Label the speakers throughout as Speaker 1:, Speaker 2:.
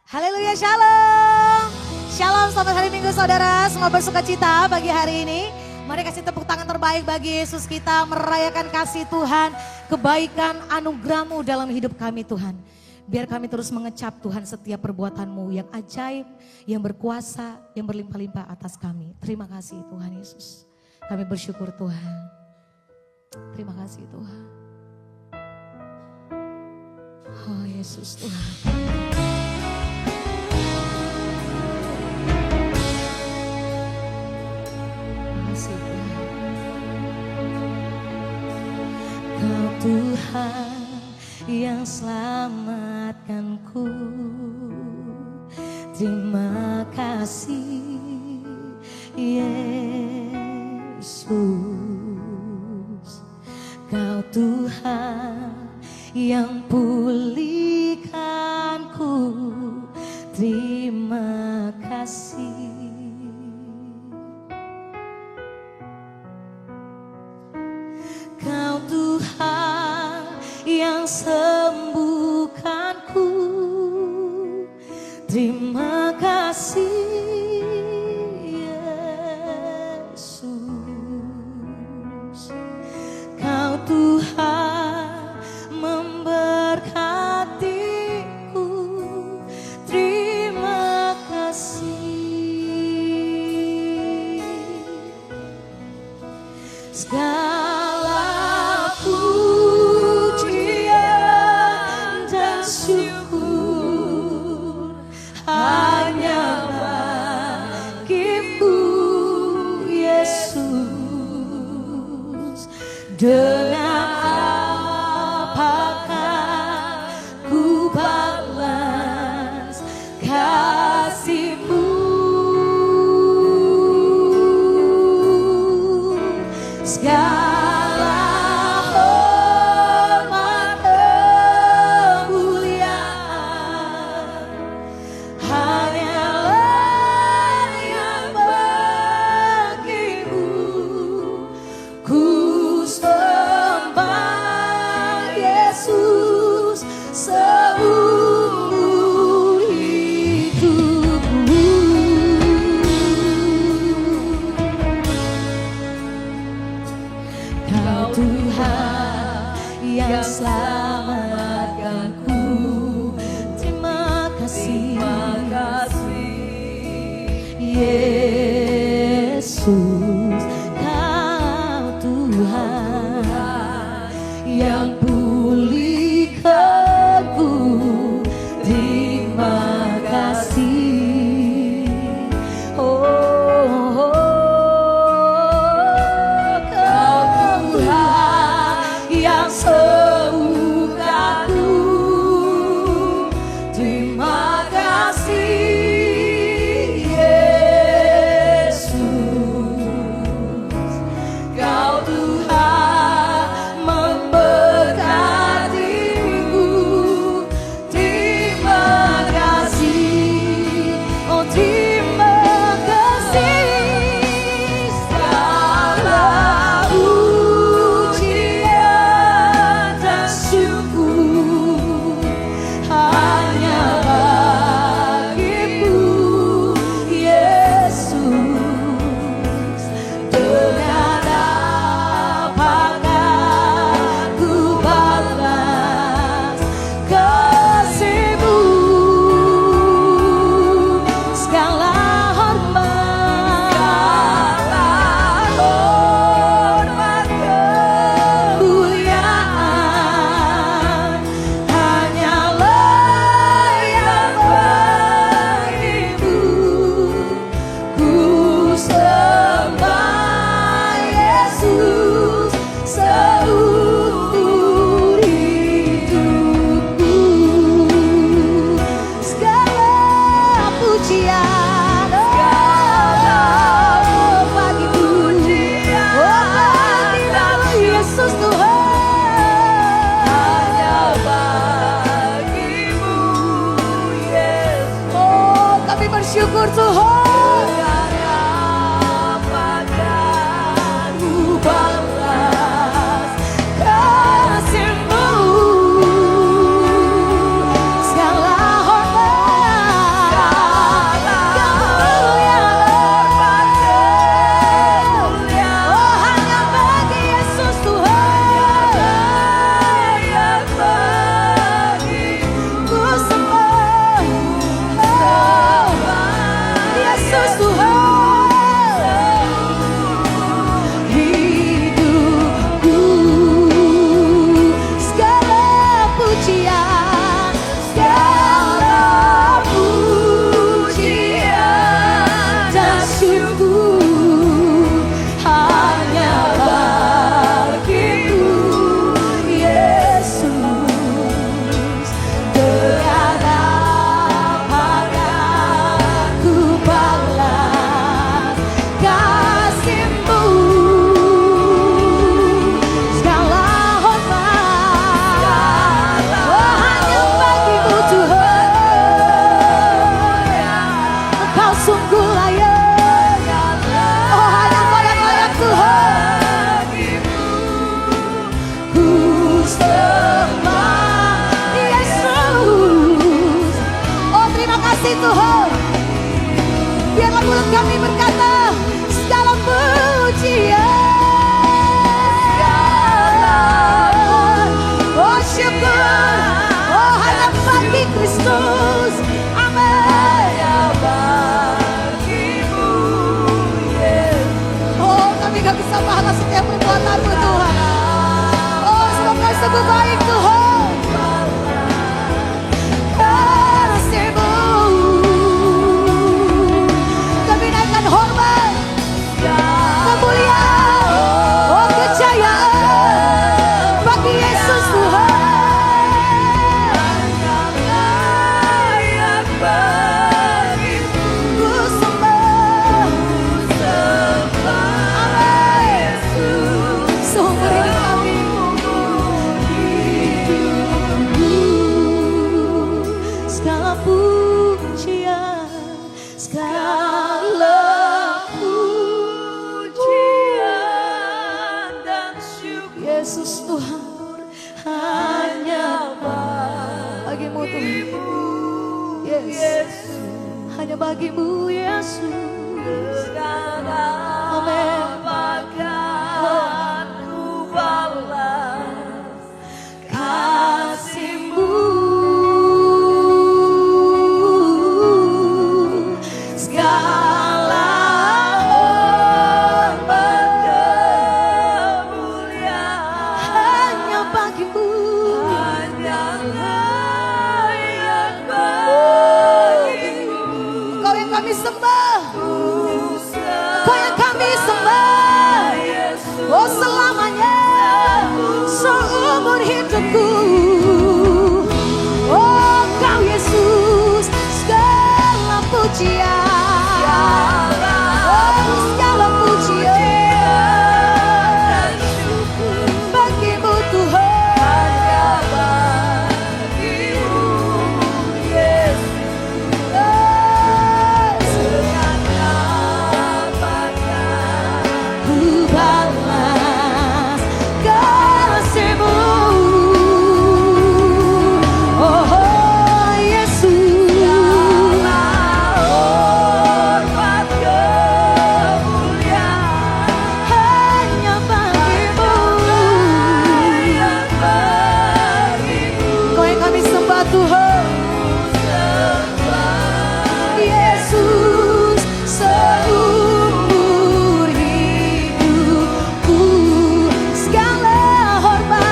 Speaker 1: Haleluya, shalom. Shalom, selamat hari Minggu saudara. Semua bersuka cita pagi hari ini. Mari kasih tepuk tangan terbaik bagi Yesus kita. Merayakan kasih Tuhan, kebaikan anugerah-Mu dalam hidup kami Tuhan. Biar kami terus mengecap Tuhan setiap perbuatan-Mu yang ajaib, yang berkuasa, yang berlimpah-limpah atas kami. Terima kasih Tuhan Yesus. Kami bersyukur Tuhan. Terima kasih Tuhan. Oh Yesus Tuhan. Kau Tuhan yang selamatkanku, terima kasih Yesus. Kau Tuhan yang pulihkanku, terima kasih. Kau Tuhan yang sembuhkanku, terima kasih Yesus. Kau Tuhan memberkatiku, terima kasih. Segala pujian dan syukur hanya bagimu Yesus. Dengan apakah ku balas kasih-Mu? Segala hormat kemuliaan hanyalah yang bagimu. Ku sembah Yesus seumur hidupku. Kau Tuhan yang selamatkanku, terima kasih, Yesus. Kau Tuhan yang pulihkanku, terima kasih. Oh, Kau Tuhan yang sembuhkanku, terima kasih Yesus. Kau Tuhan memberkatiku, terima kasih. Oh terima kasih. Segala pujian dan syukur hanya bagimu Yesus. Dengan apakah ku balas kasih-Mu? Segala hormat kemuliaan hanyalah yang bagimu. Ku sembah Yesus seumur hidupku. Segala pujian bagimu, Yesus Tuhan. Hanya bagimu Yesus. Oh kami bersyukur Tuhan. Ku balas kasih-Mu. Segala hormat kasih Tuhan. Biarlah mulut kami berkata segala pujian, oh syukur, oh hanya bagi Kristus. Amin. Oh kami gak bisa balas setiap perbuatan-Mu Tuhan. Oh semoga sungguh baik Tuhan. Yesus Tuhan, hanya bagimu Tuhan. Yes, hanya bagimu Yesus. Amin. Ku balas kasih-Mu. Segala hormat kemuliaan hanya bagimu. Kau yang kami sembah, Kau yang kami sembah, oh selamanya, seumur hidupku. Oh Kau Yesus, segala pujian, oh segala pujian bagimu Tuhan. Ku balas kasih-Mu. Oh Yesus, hanya bagimu. Kau yang kami sembah Tuhan. Yesus, seumur hidupku segala hormat,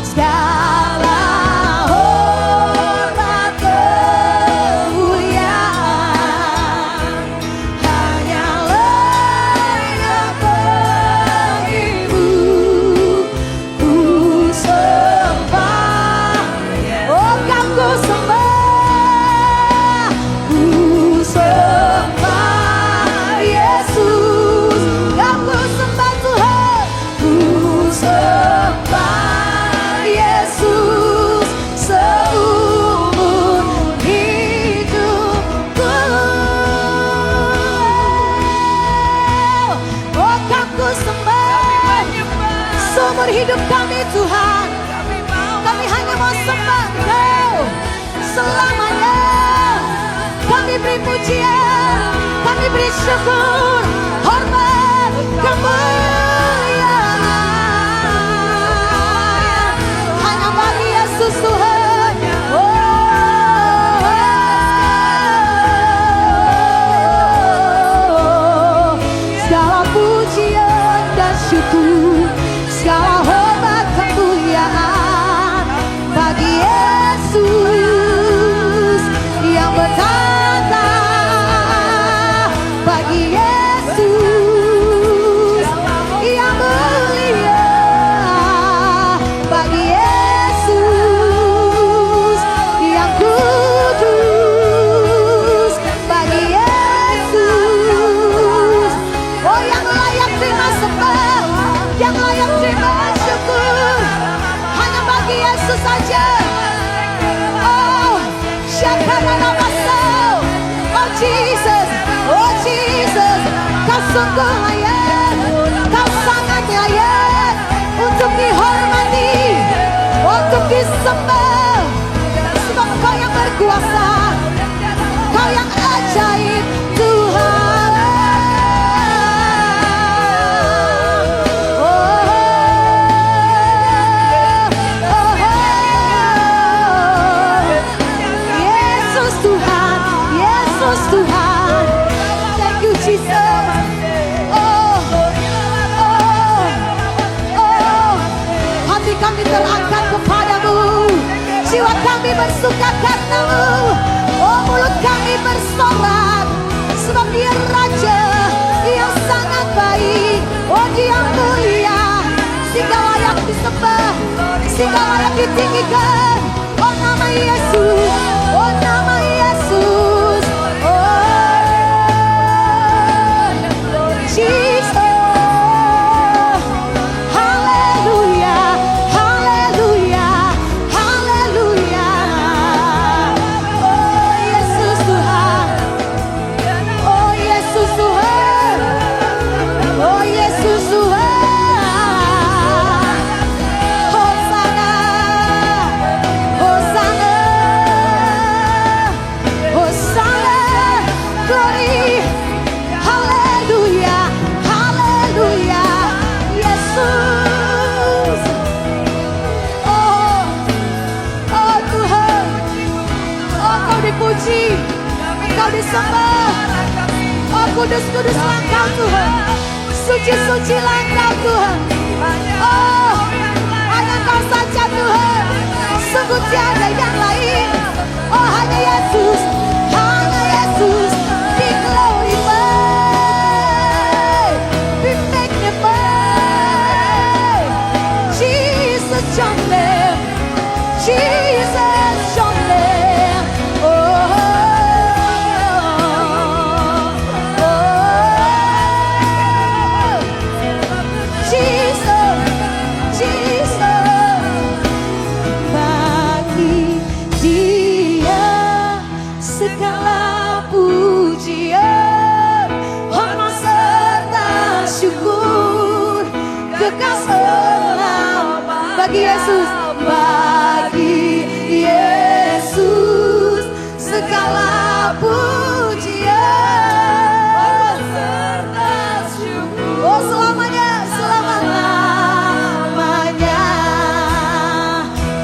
Speaker 1: segala hormat kemuliaan hanyalah bagimu. Ku sembah, oh Kau ku sembah, ku sembah Yesus. Kau ku sembah Tuhan, ku sembah Yesus seumur hidupku. Oh Kau ku sembah seumur hidup kami Tuhan. Kami hanya mau sembah Kau selamanya. Kami beri pujian, kami beri syukur, hormat, kemuliaan hanya bagi Yesus Tuhan. Oh, segala pujian dan syukur, segala hormat kemuliaan bagi Yesus yang bertata, bagi Yesus yang mulia, bagi Yesus yang kudus, bagi Yesus, oh yang layak terima sembah, yang layak terima syukur, hanya bagi Yesus saja. Oh, Shakaranamaso, oh Jesus, Kau sungguh layak, Kau sangat layak untuk dihormati, untuk disembah, sebab Kau yang berkuasa. bersuka karena-Mu. Oh, mulut kami bersorak, sebab Dia Raja yang sangat baik. Oh, Dia mulia, sehingga layak disembah, sehingga layak ditinggikan. Oh, nama Yesus, oh nama Yesus, oh Jesus. Haleluya, haleluya, haleluya. Oh Yesus Tuhan, oh Yesus Tuhan, oh Yesus Tuhan. Hosana, Hosana, Hosana, glory. Haleluya, haleluya, Yesus. Oh, oh Tuhan, oh Kau dipuji, Kau disembah. Oh kudus-kuduslah Engkau Tuhan, suci-sucilah Engkau Tuhan. Oh, hanya Kau saja Tuhan, sungguh tiada yang lain. Oh hanya Yesus, hanya Yesus. Be glorified, be magnified. Jesus your name, Jesus your name. Oh, oh, Jesus, Jesus. Bagi Dia segala pujian, hormat serta syukur, kekal selama. Bagi Yesus, bagi Yesus segala pujian, hormat serta syukur. Oh selamanya, selama-lamanya.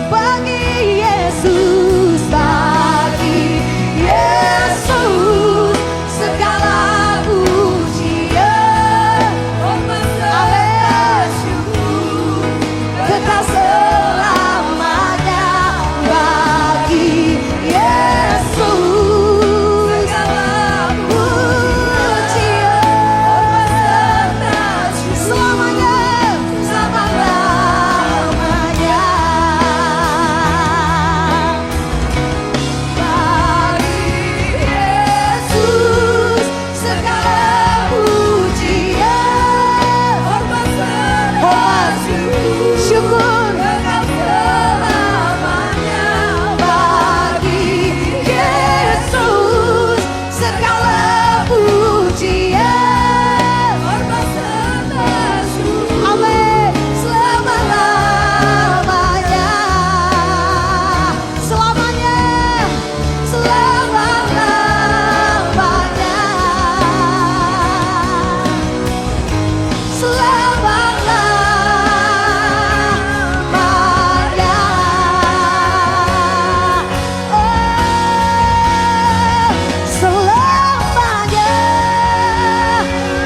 Speaker 1: Bagi Yesus, bagi Yesus segala pujian, hormat serta syukur, kekal selamanya. Bagi Yesus segala pujian, selamanya, selama-lamanya. Bagi Yesus segala pujian, hormat syukur, kekal selamanya. Bagi Yesus segala pujian, hormat syukur. Amin. Selama-lamanya, selamanya, selama-lamanya, selama-lamanya. Oh, selamanya,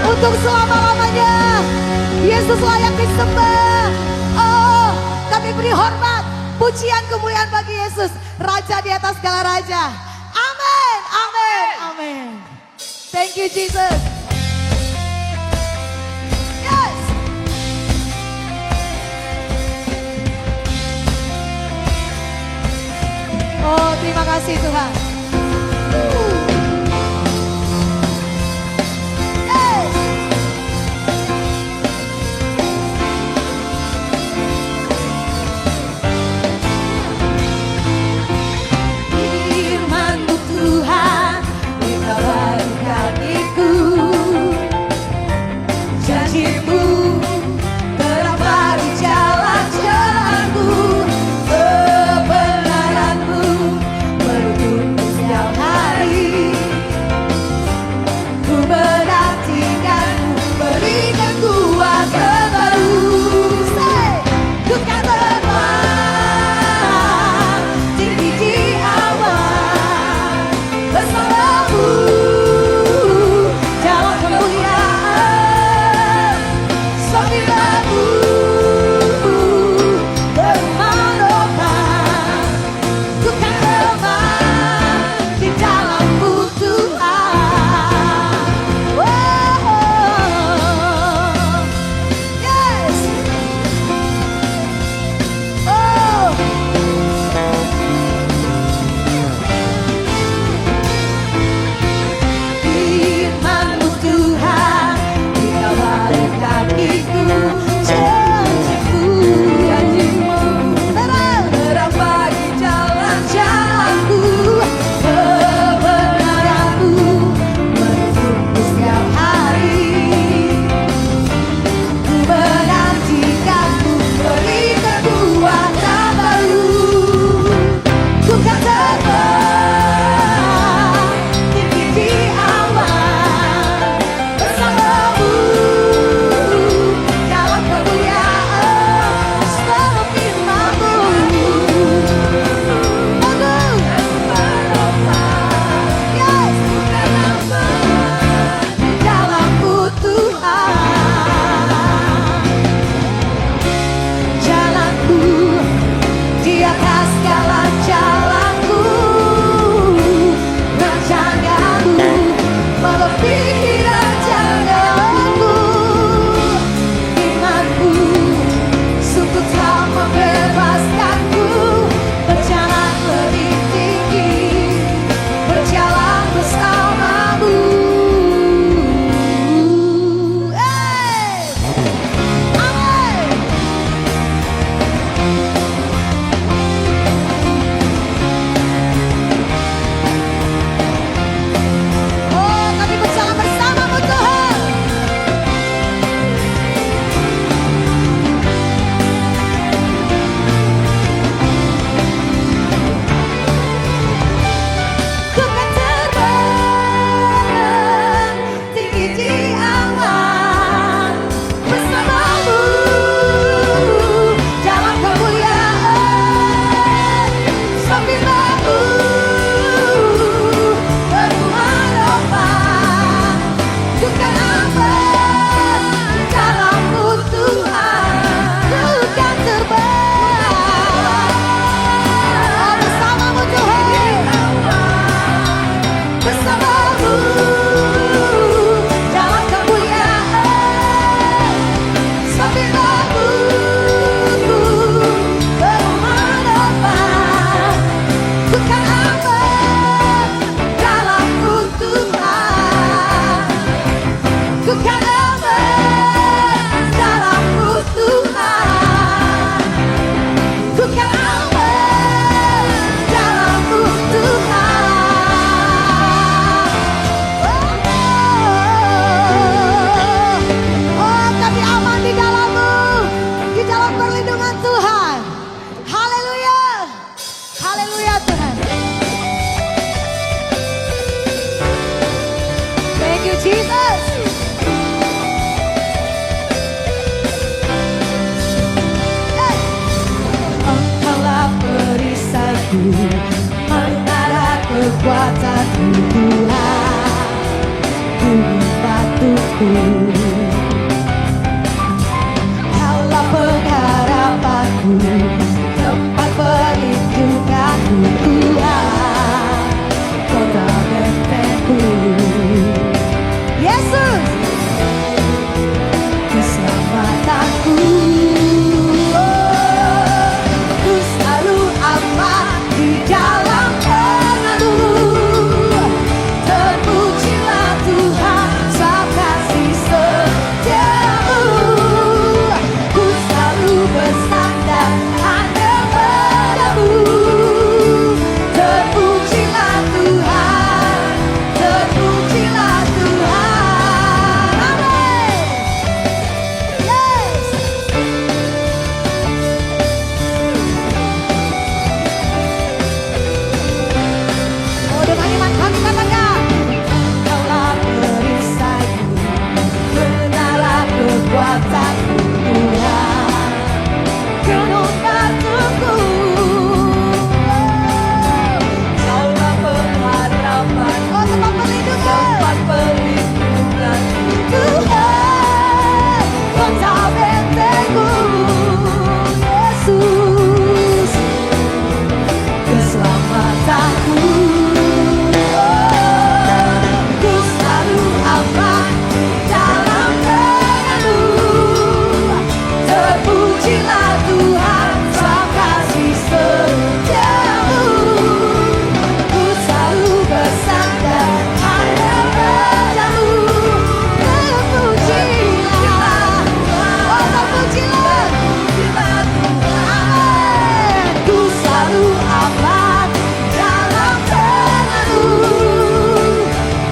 Speaker 1: untuk selama-lamanya Yesus layak disembah. Oh, kami beri hormat, pujian, kemuliaan bagi Yesus, Raja di atas segala raja. Amin, amin, amin. Thank you Jesus. Yes. Oh, terima kasih Tuhan. Yes. Firman-Mu Tuhan, memberkatiku. Janji-Mu terang bagi jalan-jalanku. Kebenaran-Mu menuntun setiap hari. menara kekuatanku Tuhan, gunung batuku. Kaulah pengharapanku, tempat perlindunganku Tuhan, kota bentengku. Yesus, keselamatanku. Ku selalu aman di dalam tangan-Mu. Terpujilah Tuhan, sebab kasih setia-Mu. Ku selalu bersandar hanya pada-Mu. Terpujilah Tuhan, terpujilah Tuhan. Amin. Yes. Oh, dengan iman kami katakan, Kaulah perisaiku, menara kekuatanku Tuhan, gunung batuku. Kaulah pengharapanku, oh, tempat perlindungan Tuhan, kota bentengku. Yesus, keselamatanku. Ku selalu aman di dalam tangan-Mu. Terpujilah Tuhan, sebab kasih setia-Mu. Ku selalu bersandar hanya pada-Mu. Terpujilah, oh terpujilah Tuhan. Ku selalu aman dalam tangan-Mu.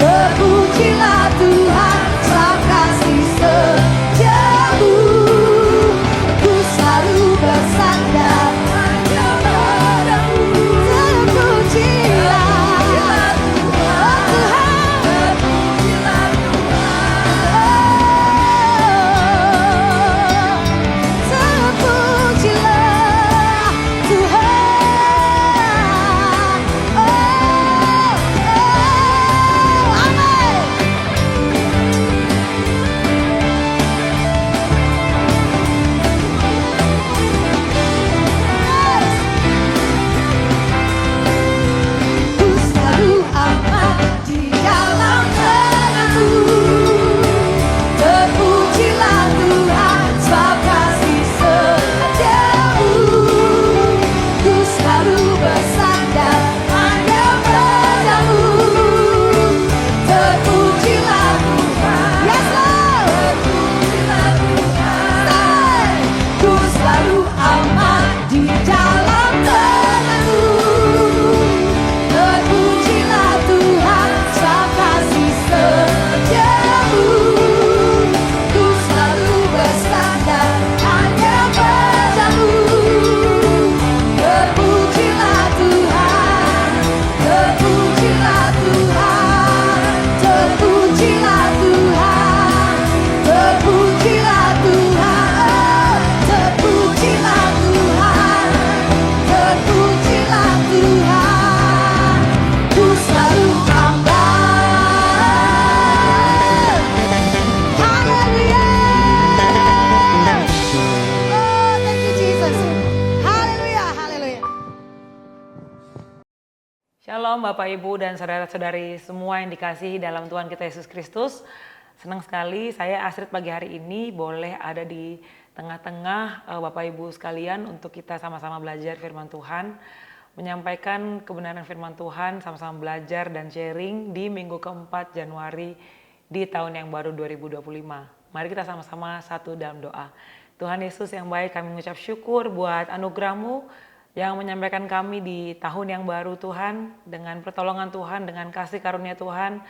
Speaker 1: Terpujilah Tuhan, sebab kasih setia-Mu. Ku selalu bersandar hanya pada-Mu. Terpujilah Tuhan, terpujilah Tuhan. Terpujilah Tuhan. Oh, amin. Ku selalu aman di dalam tangan-Mu. Terpujilah Tuhan, sebab kasih setia-Mu. Ku selalu bersandar hanya pada-Mu. Terpujilah Tuhan. Yes, Lord. Terpujilah Tuhan. Ku selalu aman di dalam tangan-Mu. Terpujilah Tuhan, sebab kasih setia-Mu. Ku selalu bersandar hanya pada-Mu. Terpujilah Tuhan, terpujilah Tuhan, terpujilah Tuhan, terpujilah Tuhan, terpujilah Tuhan, terpujilah Tuhan. Ku selalu aman. Haleluya. Oh, thank you Jesus. Haleluya, haleluya.
Speaker 2: Shalom Bapak Ibu dan saudara-saudari semua yang dikasihi dalam Tuhan kita Yesus Kristus. Senang sekali saya Astrid pagi hari ini boleh ada di tengah-tengah Bapak Ibu sekalian untuk kita sama-sama belajar firman Tuhan. Menyampaikan kebenaran firman Tuhan, sama-sama belajar dan sharing di minggu keempat Januari di tahun yang baru 2025. Mari kita sama-sama satu dalam doa. Tuhan Yesus yang baik, kami mengucap syukur buat anugerah-Mu yang menyampaikan kami di tahun yang baru Tuhan, dengan pertolongan Tuhan, dengan kasih karunia Tuhan,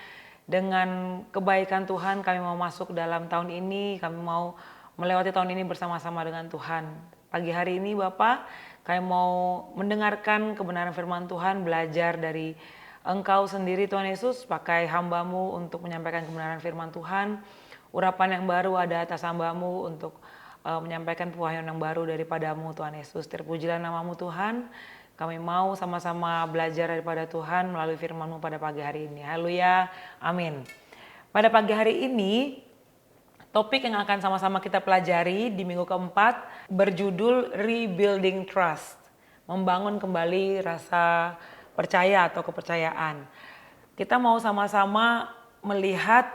Speaker 2: dengan kebaikan Tuhan kami mau masuk dalam tahun ini, kami mau melewati tahun ini bersama-sama dengan Tuhan. Pagi hari ini Bapak, kami mau mendengarkan kebenaran firman Tuhan, belajar dari Engkau sendiri Tuhan Yesus, pakai hamba-Mu untuk menyampaikan kebenaran firman Tuhan. Urapan yang baru ada atas hamba-Mu untuk menyampaikan pewahyuan yang baru daripada-Mu Tuhan Yesus. Terpujilah nama-Mu Tuhan. Kami mau sama-sama belajar daripada Tuhan melalui firman-Mu pada pagi hari ini. Haleluya, amin. Pada pagi hari ini, topik yang akan sama-sama kita pelajari di minggu keempat berjudul Rebuilding Trust. Membangun kembali rasa percaya atau kepercayaan. Kita mau sama-sama melihat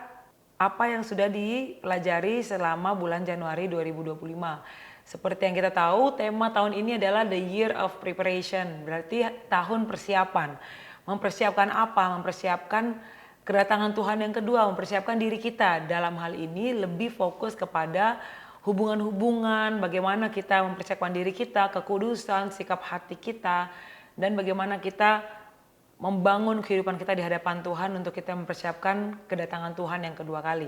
Speaker 2: apa yang sudah dipelajari selama bulan Januari 2025. Seperti yang kita tahu, tema tahun ini adalah The Year of Preparation, berarti tahun persiapan. Mempersiapkan apa? Mempersiapkan kedatangan Tuhan yang kedua, mempersiapkan diri kita. Dalam hal ini lebih fokus kepada hubungan-hubungan, bagaimana kita mempersiapkan diri kita, kekudusan, sikap hati kita, dan bagaimana kita membangun kehidupan kita di hadapan Tuhan untuk kita mempersiapkan kedatangan Tuhan yang kedua kali.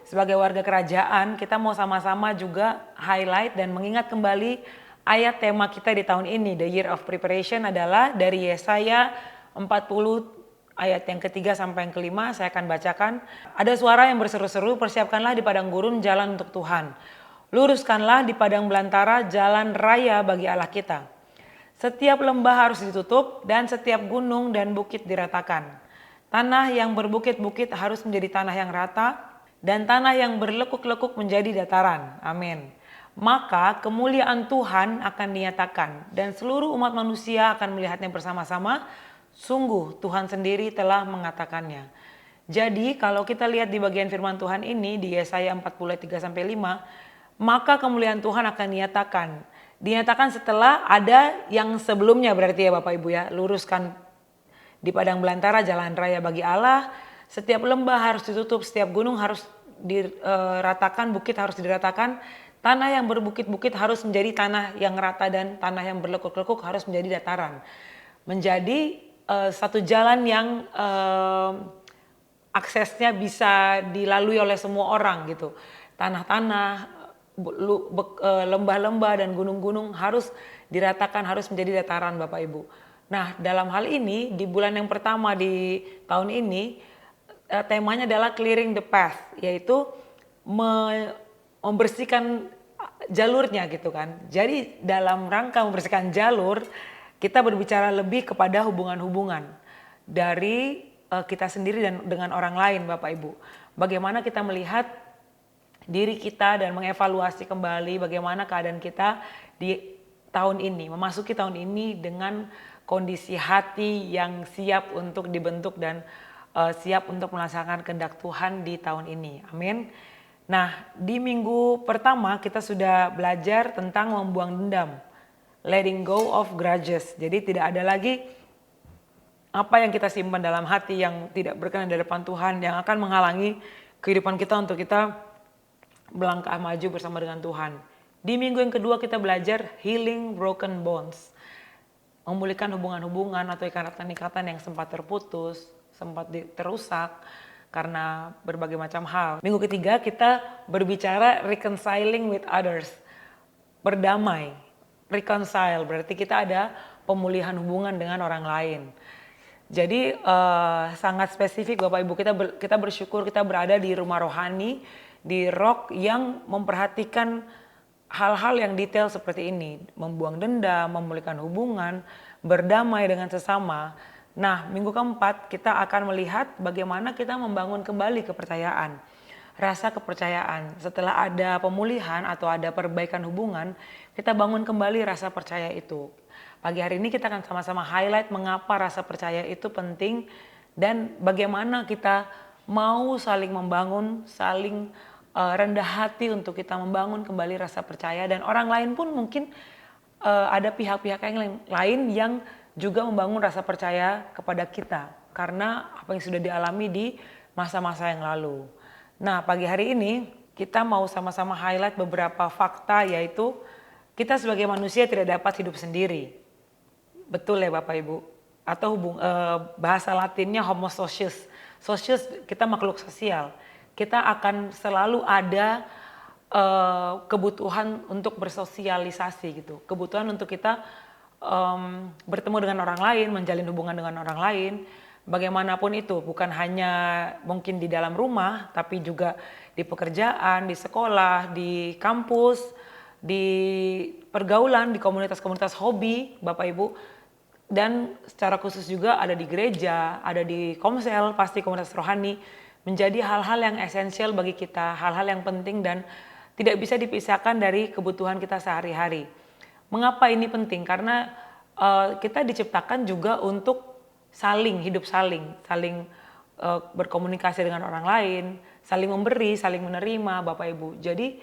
Speaker 2: Sebagai warga kerajaan, kita mau sama-sama juga highlight dan mengingat kembali ayat tema kita di tahun ini, The Year of Preparation, adalah dari Yesaya 40 ayat yang ketiga sampai yang kelima. Saya akan bacakan. Ada suara yang berseru-seru, persiapkanlah di padang gurun jalan untuk Tuhan. Luruskanlah di padang belantara jalan raya bagi Allah kita. Setiap lembah harus ditutup dan setiap gunung dan bukit diratakan. Tanah yang berbukit-bukit harus menjadi tanah yang rata, dan tanah yang berlekuk-lekuk menjadi dataran. Amin. Maka kemuliaan Tuhan akan dinyatakan dan seluruh umat manusia akan melihatnya bersama-sama. Sungguh Tuhan sendiri telah mengatakannya. Jadi kalau kita lihat di bagian firman Tuhan ini di Yesaya 40:3-5, maka kemuliaan Tuhan akan dinyatakan. Dinyatakan setelah ada yang sebelumnya, berarti ya Bapak Ibu ya. Luruskan di padang belantara jalan raya bagi Allah. Setiap lembah harus ditutup, setiap gunung harus diratakan, bukit harus diratakan. Tanah yang berbukit-bukit harus menjadi tanah yang rata dan tanah yang berlekuk-lekuk harus menjadi dataran. Menjadi satu jalan yang aksesnya bisa dilalui oleh semua orang gitu. Tanah-tanah, lembah-lembah dan gunung-gunung harus diratakan, harus menjadi dataran Bapak Ibu. Nah, dalam hal ini di bulan yang pertama di tahun ini temanya adalah clearing the path, yaitu membersihkan jalurnya gitu kan. Jadi dalam rangka membersihkan jalur, kita berbicara lebih kepada hubungan-hubungan dari kita sendiri dan dengan orang lain Bapak Ibu. Bagaimana kita melihat diri kita dan mengevaluasi kembali bagaimana keadaan kita di tahun ini, memasuki tahun ini dengan kondisi hati yang siap untuk dibentuk dan siap untuk melaksanakan kehendak Tuhan di tahun ini. Amin. Nah, di minggu pertama kita sudah belajar tentang membuang dendam. Letting go of grudges. Jadi tidak ada lagi apa yang kita simpan dalam hati yang tidak berkenan di hadapan Tuhan yang akan menghalangi kehidupan kita untuk kita melangkah maju bersama dengan Tuhan. Di minggu yang kedua kita belajar healing broken bonds. Memulihkan hubungan-hubungan atau ikatan-ikatan yang sempat terputus, sempat terusak karena berbagai macam hal. Minggu ketiga kita berbicara reconciling with others. Berdamai, reconcile berarti kita ada pemulihan hubungan dengan orang lain. Jadi sangat spesifik Bapak Ibu, kita bersyukur kita berada di rumah rohani, di Rock yang memperhatikan hal-hal yang detail seperti ini. Membuang dendam, memulihkan hubungan, berdamai dengan sesama. Nah, minggu keempat kita akan melihat bagaimana kita membangun kembali kepercayaan. Rasa kepercayaan. Setelah ada pemulihan atau ada perbaikan hubungan, kita bangun kembali rasa percaya itu. Pagi hari ini kita akan sama-sama highlight mengapa rasa percaya itu penting dan bagaimana kita mau saling membangun, saling rendah hati untuk kita membangun kembali rasa percaya. Dan orang lain pun mungkin ada pihak-pihak yang lain yang juga membangun rasa percaya kepada kita karena apa yang sudah dialami di masa-masa yang lalu. Nah, pagi hari ini kita mau sama-sama highlight beberapa fakta, yaitu kita sebagai manusia tidak dapat hidup sendiri. Betul ya Bapak Ibu? Atau bahasa Latinnya homo socius. Socius kita makhluk sosial. Kita akan selalu ada kebutuhan untuk bersosialisasi gitu. Kebutuhan untuk kita bertemu dengan orang lain, menjalin hubungan dengan orang lain, bagaimanapun itu, bukan hanya mungkin di dalam rumah, tapi juga di pekerjaan, di sekolah, di kampus, di pergaulan, di komunitas-komunitas hobi, Bapak Ibu, dan secara khusus juga ada di gereja, ada di komsel, pasti komunitas rohani, menjadi hal-hal yang esensial bagi kita, hal-hal yang penting dan tidak bisa dipisahkan dari kebutuhan kita sehari-hari. Mengapa ini penting? Karena kita diciptakan juga untuk hidup saling berkomunikasi dengan orang lain, saling memberi, saling menerima, Bapak Ibu. Jadi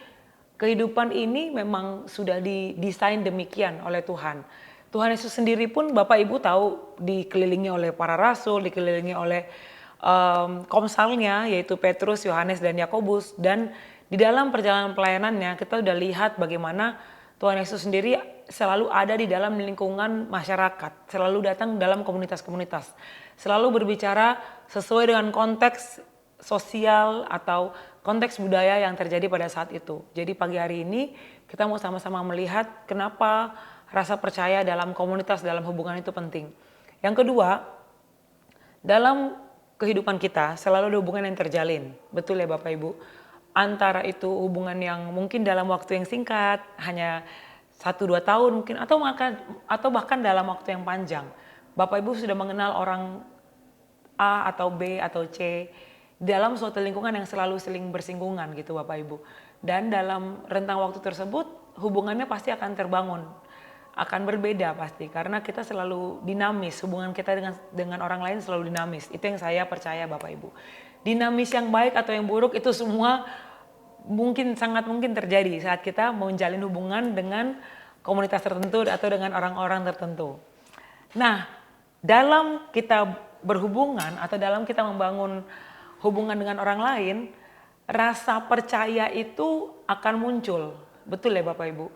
Speaker 2: kehidupan ini memang sudah didesain demikian oleh Tuhan. Tuhan Yesus sendiri pun Bapak Ibu tahu dikelilingi oleh para rasul, dikelilingi oleh komsalnya yaitu Petrus, Yohanes, dan Yakobus. Dan di dalam perjalanan pelayanannya kita sudah lihat bagaimana Tuhan Yesus sendiri selalu ada di dalam lingkungan masyarakat, selalu datang dalam komunitas-komunitas, selalu berbicara sesuai dengan konteks sosial atau konteks budaya yang terjadi pada saat itu. Jadi pagi hari ini kita mau sama-sama melihat kenapa rasa percaya dalam komunitas, dalam hubungan itu penting. Yang kedua, dalam kehidupan kita selalu ada hubungan yang terjalin. Betul ya Bapak Ibu? Antara itu hubungan yang mungkin dalam waktu yang singkat, hanya 1-2 tahun mungkin, atau bahkan dalam waktu yang panjang. Bapak Ibu sudah mengenal orang A atau B atau C dalam suatu lingkungan yang selalu saling bersinggungan gitu Bapak Ibu. Dan dalam rentang waktu tersebut hubungannya pasti akan terbangun. Akan berbeda pasti karena kita selalu dinamis, hubungan kita dengan orang lain selalu dinamis. Itu yang saya percaya Bapak Ibu. Dinamis yang baik atau yang buruk itu semua sangat mungkin terjadi saat kita menjalin hubungan dengan komunitas tertentu atau dengan orang-orang tertentu. Nah, dalam kita berhubungan atau dalam kita membangun hubungan dengan orang lain, rasa percaya itu akan muncul. Betul ya Bapak Ibu?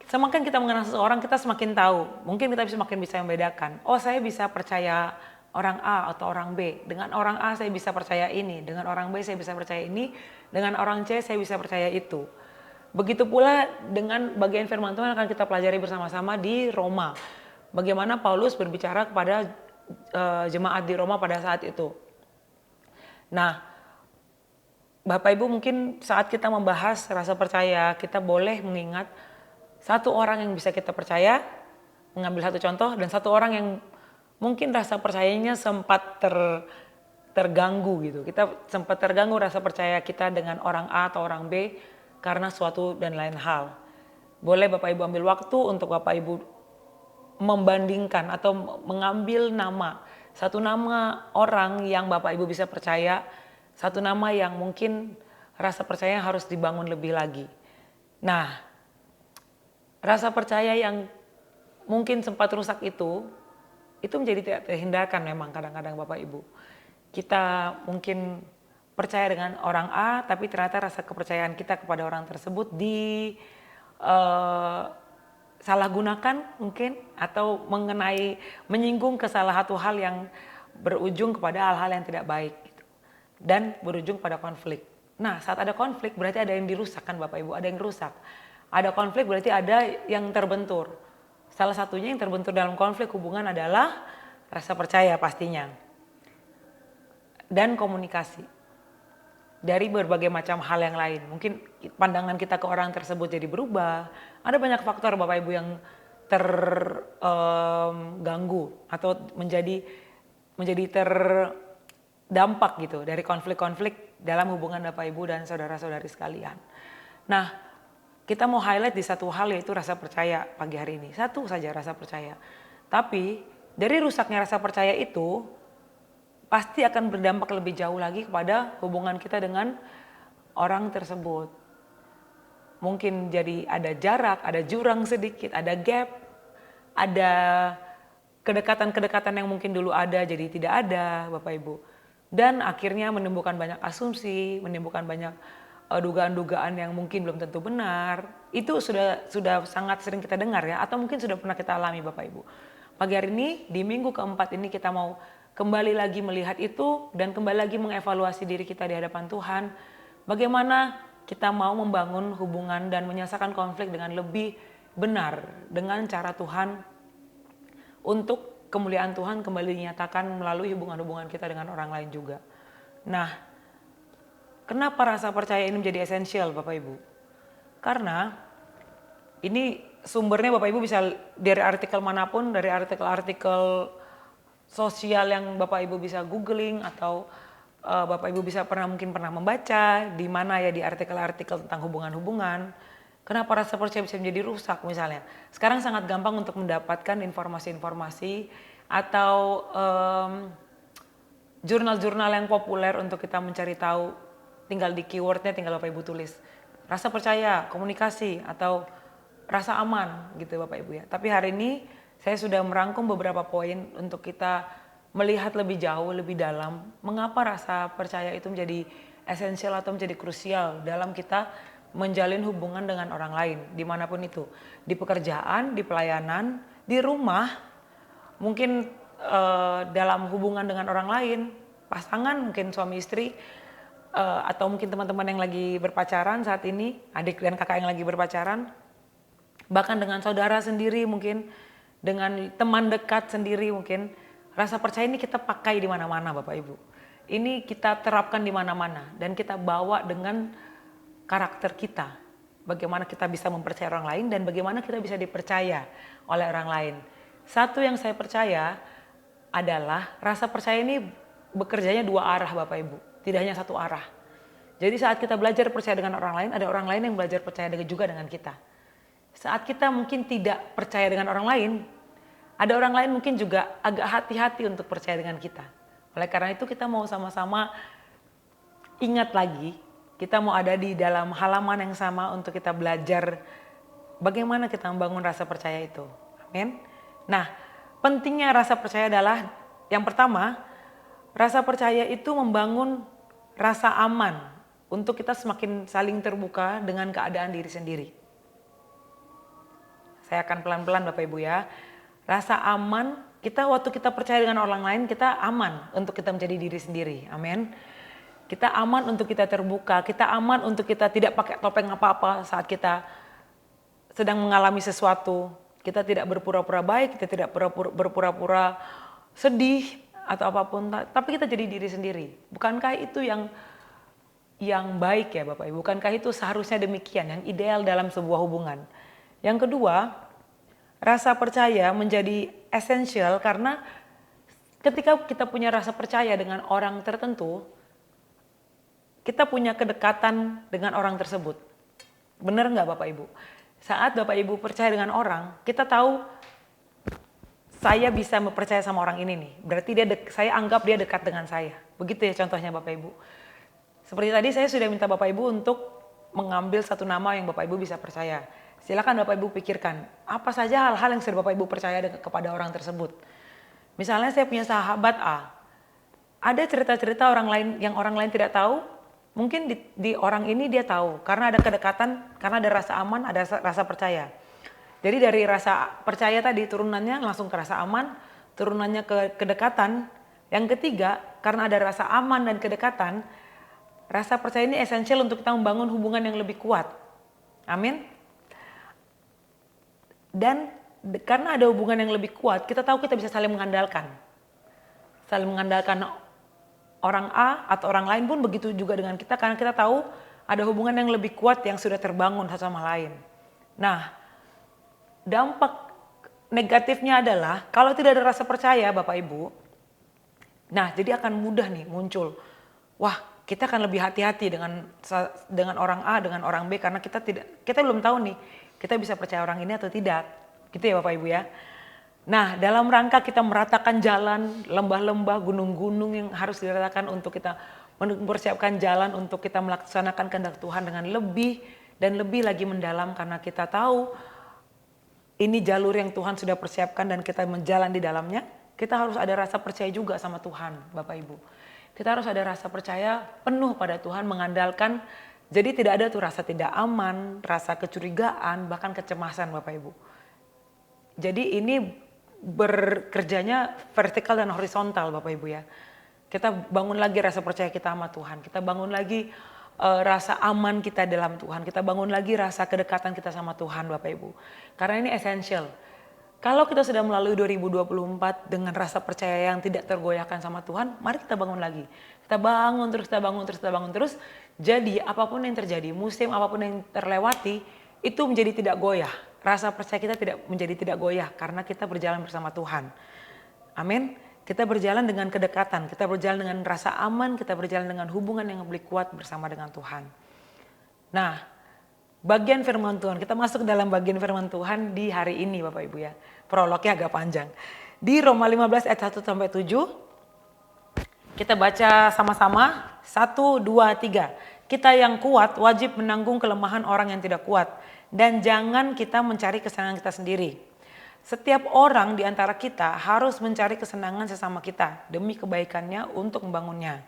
Speaker 2: Semakin kita mengenal seseorang, kita semakin tahu. Mungkin kita semakin bisa membedakan. Oh, saya bisa percaya orang A atau orang B. Dengan orang A saya bisa percaya ini. Dengan orang B saya bisa percaya ini. Dengan orang C saya bisa percaya itu. Begitu pula dengan bagian firman Tuhan akan kita pelajari bersama-sama di Roma. Bagaimana Paulus berbicara kepada jemaat di Roma pada saat itu. Nah, Bapak Ibu mungkin saat kita membahas rasa percaya, kita boleh mengingat satu orang yang bisa kita percaya, mengambil satu contoh, dan satu orang yang mungkin rasa percayanya sempat terganggu gitu. Kita sempat terganggu rasa percaya kita dengan orang A atau orang B karena suatu dan lain hal. Boleh Bapak Ibu ambil waktu untuk Bapak Ibu membandingkan atau mengambil satu nama orang yang Bapak Ibu bisa percaya, satu nama yang mungkin rasa percaya harus dibangun lebih lagi. Nah, rasa percaya yang mungkin sempat rusak itu menjadi tidak terhindarkan memang kadang-kadang Bapak Ibu. Kita mungkin percaya dengan orang A, tapi ternyata rasa kepercayaan kita kepada orang tersebut salah gunakan mungkin, atau menyinggung ke salah satu hal yang berujung kepada hal-hal yang tidak baik gitu. Dan berujung pada konflik. Nah, saat ada konflik berarti ada yang dirusak kan Bapak Ibu, ada yang rusak. Ada konflik berarti ada yang terbentur. Salah satunya yang terbentur dalam konflik hubungan adalah rasa percaya pastinya. Dan komunikasi. Dari berbagai macam hal yang lain. Mungkin pandangan kita ke orang tersebut jadi berubah. Ada banyak faktor Bapak Ibu yang terganggu atau menjadi terdampak gitu dari konflik-konflik dalam hubungan Bapak Ibu dan saudara-saudari sekalian. Nah, kita mau highlight di satu hal yaitu rasa percaya pagi hari ini. Satu saja rasa percaya. Tapi dari rusaknya rasa percaya itu pasti akan berdampak lebih jauh lagi kepada hubungan kita dengan orang tersebut. Mungkin jadi ada jarak, ada jurang sedikit, ada gap, ada kedekatan-kedekatan yang mungkin dulu ada jadi tidak ada Bapak Ibu. Dan akhirnya menimbulkan banyak asumsi, menimbulkan banyak dugaan-dugaan yang mungkin belum tentu benar. Itu sudah sangat sering kita dengar ya, atau mungkin sudah pernah kita alami Bapak Ibu. Pagi hari ini di minggu keempat ini kita mau kembali lagi melihat itu dan kembali lagi mengevaluasi diri kita di hadapan Tuhan. Bagaimana kita mau membangun hubungan dan menyelesaikan konflik dengan lebih benar dengan cara Tuhan, untuk kemuliaan Tuhan kembali dinyatakan melalui hubungan-hubungan kita dengan orang lain juga. Nah, kenapa rasa percaya ini menjadi esensial Bapak Ibu? Karena ini sumbernya Bapak Ibu bisa dari artikel manapun, dari artikel-artikel sosial yang Bapak Ibu bisa googling, atau Bapak Ibu bisa mungkin pernah membaca di mana ya, di artikel-artikel tentang hubungan-hubungan. Kenapa rasa percaya bisa menjadi rusak misalnya. Sekarang sangat gampang untuk mendapatkan informasi-informasi atau jurnal-jurnal yang populer untuk kita mencari tahu. Tinggal di keywordnya, tinggal Bapak Ibu tulis rasa percaya, komunikasi, atau rasa aman gitu Bapak Ibu ya. Tapi hari ini saya sudah merangkum beberapa poin untuk kita melihat lebih jauh, lebih dalam, mengapa rasa percaya itu menjadi esensial atau menjadi krusial dalam kita menjalin hubungan dengan orang lain, dimanapun itu. Di pekerjaan, di pelayanan, di rumah, mungkin dalam hubungan dengan orang lain, pasangan, mungkin suami istri, atau mungkin teman-teman yang lagi berpacaran saat ini, adik dan kakak yang lagi berpacaran, bahkan dengan saudara sendiri mungkin, dengan teman dekat sendiri mungkin. Rasa percaya ini kita pakai di mana-mana Bapak Ibu. Ini kita terapkan di mana-mana dan kita bawa dengan karakter kita. Bagaimana kita bisa mempercayai orang lain dan bagaimana kita bisa dipercaya oleh orang lain. Satu yang saya percaya adalah rasa percaya ini bekerjanya dua arah Bapak Ibu, tidak hanya satu arah. Jadi saat kita belajar percaya dengan orang lain, ada orang lain yang belajar percaya juga dengan kita. Saat kita mungkin tidak percaya dengan orang lain, ada orang lain mungkin juga agak hati-hati untuk percaya dengan kita. Oleh karena itu kita mau sama-sama ingat lagi, kita mau ada di dalam halaman yang sama untuk kita belajar bagaimana kita membangun rasa percaya itu. Amin. Nah, pentingnya rasa percaya adalah yang pertama, rasa percaya itu membangun rasa aman untuk kita semakin saling terbuka dengan keadaan diri sendiri. Saya akan pelan-pelan Bapak Ibu ya. Rasa aman, waktu kita percaya dengan orang lain, kita aman untuk kita menjadi diri sendiri. Amin. Kita aman untuk kita terbuka, kita aman untuk kita tidak pakai topeng apa-apa saat kita sedang mengalami sesuatu. Kita tidak berpura-pura baik, kita tidak berpura-pura sedih atau apapun, tapi kita jadi diri sendiri. Bukankah itu yang baik ya Bapak Ibu? Bukankah itu seharusnya demikian, yang ideal dalam sebuah hubungan? Yang kedua, rasa percaya menjadi esensial karena ketika kita punya rasa percaya dengan orang tertentu, kita punya kedekatan dengan orang tersebut. Benar nggak Bapak Ibu? Saat Bapak Ibu percaya dengan orang, kita tahu saya bisa mempercaya sama orang ini nih. Berarti saya anggap dia dekat dengan saya. Begitu ya contohnya Bapak Ibu. Seperti tadi saya sudah minta Bapak Ibu untuk mengambil satu nama yang Bapak Ibu bisa percaya. Silakan Bapak Ibu pikirkan, apa saja hal-hal yang sudah Bapak Ibu percaya kepada orang tersebut. Misalnya saya punya sahabat A, ada cerita-cerita orang lain yang orang lain tidak tahu, mungkin di orang ini dia tahu, karena ada kedekatan, karena ada rasa aman, ada rasa percaya. Jadi dari rasa percaya tadi, turunannya langsung ke rasa aman, turunannya ke kedekatan. Yang ketiga, karena ada rasa aman dan kedekatan, rasa percaya ini esensial untuk kita membangun hubungan yang lebih kuat. Amin. Dan karena ada hubungan yang lebih kuat, kita tahu kita bisa saling mengandalkan. Saling mengandalkan orang A atau orang lain pun begitu juga dengan kita, karena kita tahu ada hubungan yang lebih kuat yang sudah terbangun satu sama lain. Nah, dampak negatifnya adalah kalau tidak ada rasa percaya Bapak Ibu, nah jadi akan mudah nih muncul, wah kita akan lebih hati-hati dengan orang A, dengan orang B, karena kita belum tahu nih, kita bisa percaya orang ini atau tidak, gitu ya Bapak Ibu ya. Nah, dalam rangka kita meratakan jalan, lembah-lembah, gunung-gunung yang harus diratakan untuk kita mempersiapkan jalan untuk kita melaksanakan kehendak Tuhan dengan lebih dan lebih lagi mendalam, karena kita tahu ini jalur yang Tuhan sudah persiapkan dan kita menjalan di dalamnya. Kita harus ada rasa percaya juga sama Tuhan, Bapak Ibu. Kita harus ada rasa percaya penuh pada Tuhan, mengandalkan. Jadi tidak ada tuh rasa tidak aman, rasa kecurigaan, bahkan kecemasan Bapak Ibu. Jadi ini bekerjanya vertikal dan horizontal Bapak Ibu ya. Kita bangun lagi rasa percaya kita sama Tuhan. Kita bangun lagi rasa aman kita dalam Tuhan. Kita bangun lagi rasa kedekatan kita sama Tuhan Bapak Ibu. Karena ini esensial. Kalau kita sudah melalui 2024 dengan rasa percaya yang tidak tergoyahkan sama Tuhan, mari kita bangun lagi. Kita bangun terus, kita bangun terus, kita bangun terus. Jadi apapun yang terjadi, musim apapun yang terlewati, itu menjadi tidak goyah. Rasa percaya kita menjadi tidak goyah karena kita berjalan bersama Tuhan. Amin. Kita berjalan dengan kedekatan, kita berjalan dengan rasa aman, kita berjalan dengan hubungan yang lebih kuat bersama dengan Tuhan. Nah, bagian firman Tuhan, kita masuk ke dalam bagian firman Tuhan di hari ini Bapak Ibu ya. Prolognya agak panjang. Di Roma 15 ayat 1 sampai 7, kita baca sama-sama, 1, 2, 3. Kita yang kuat wajib menanggung kelemahan orang yang tidak kuat. Dan jangan kita mencari kesenangan kita sendiri. Setiap orang di antara kita harus mencari kesenangan sesama kita demi kebaikannya untuk membangunnya.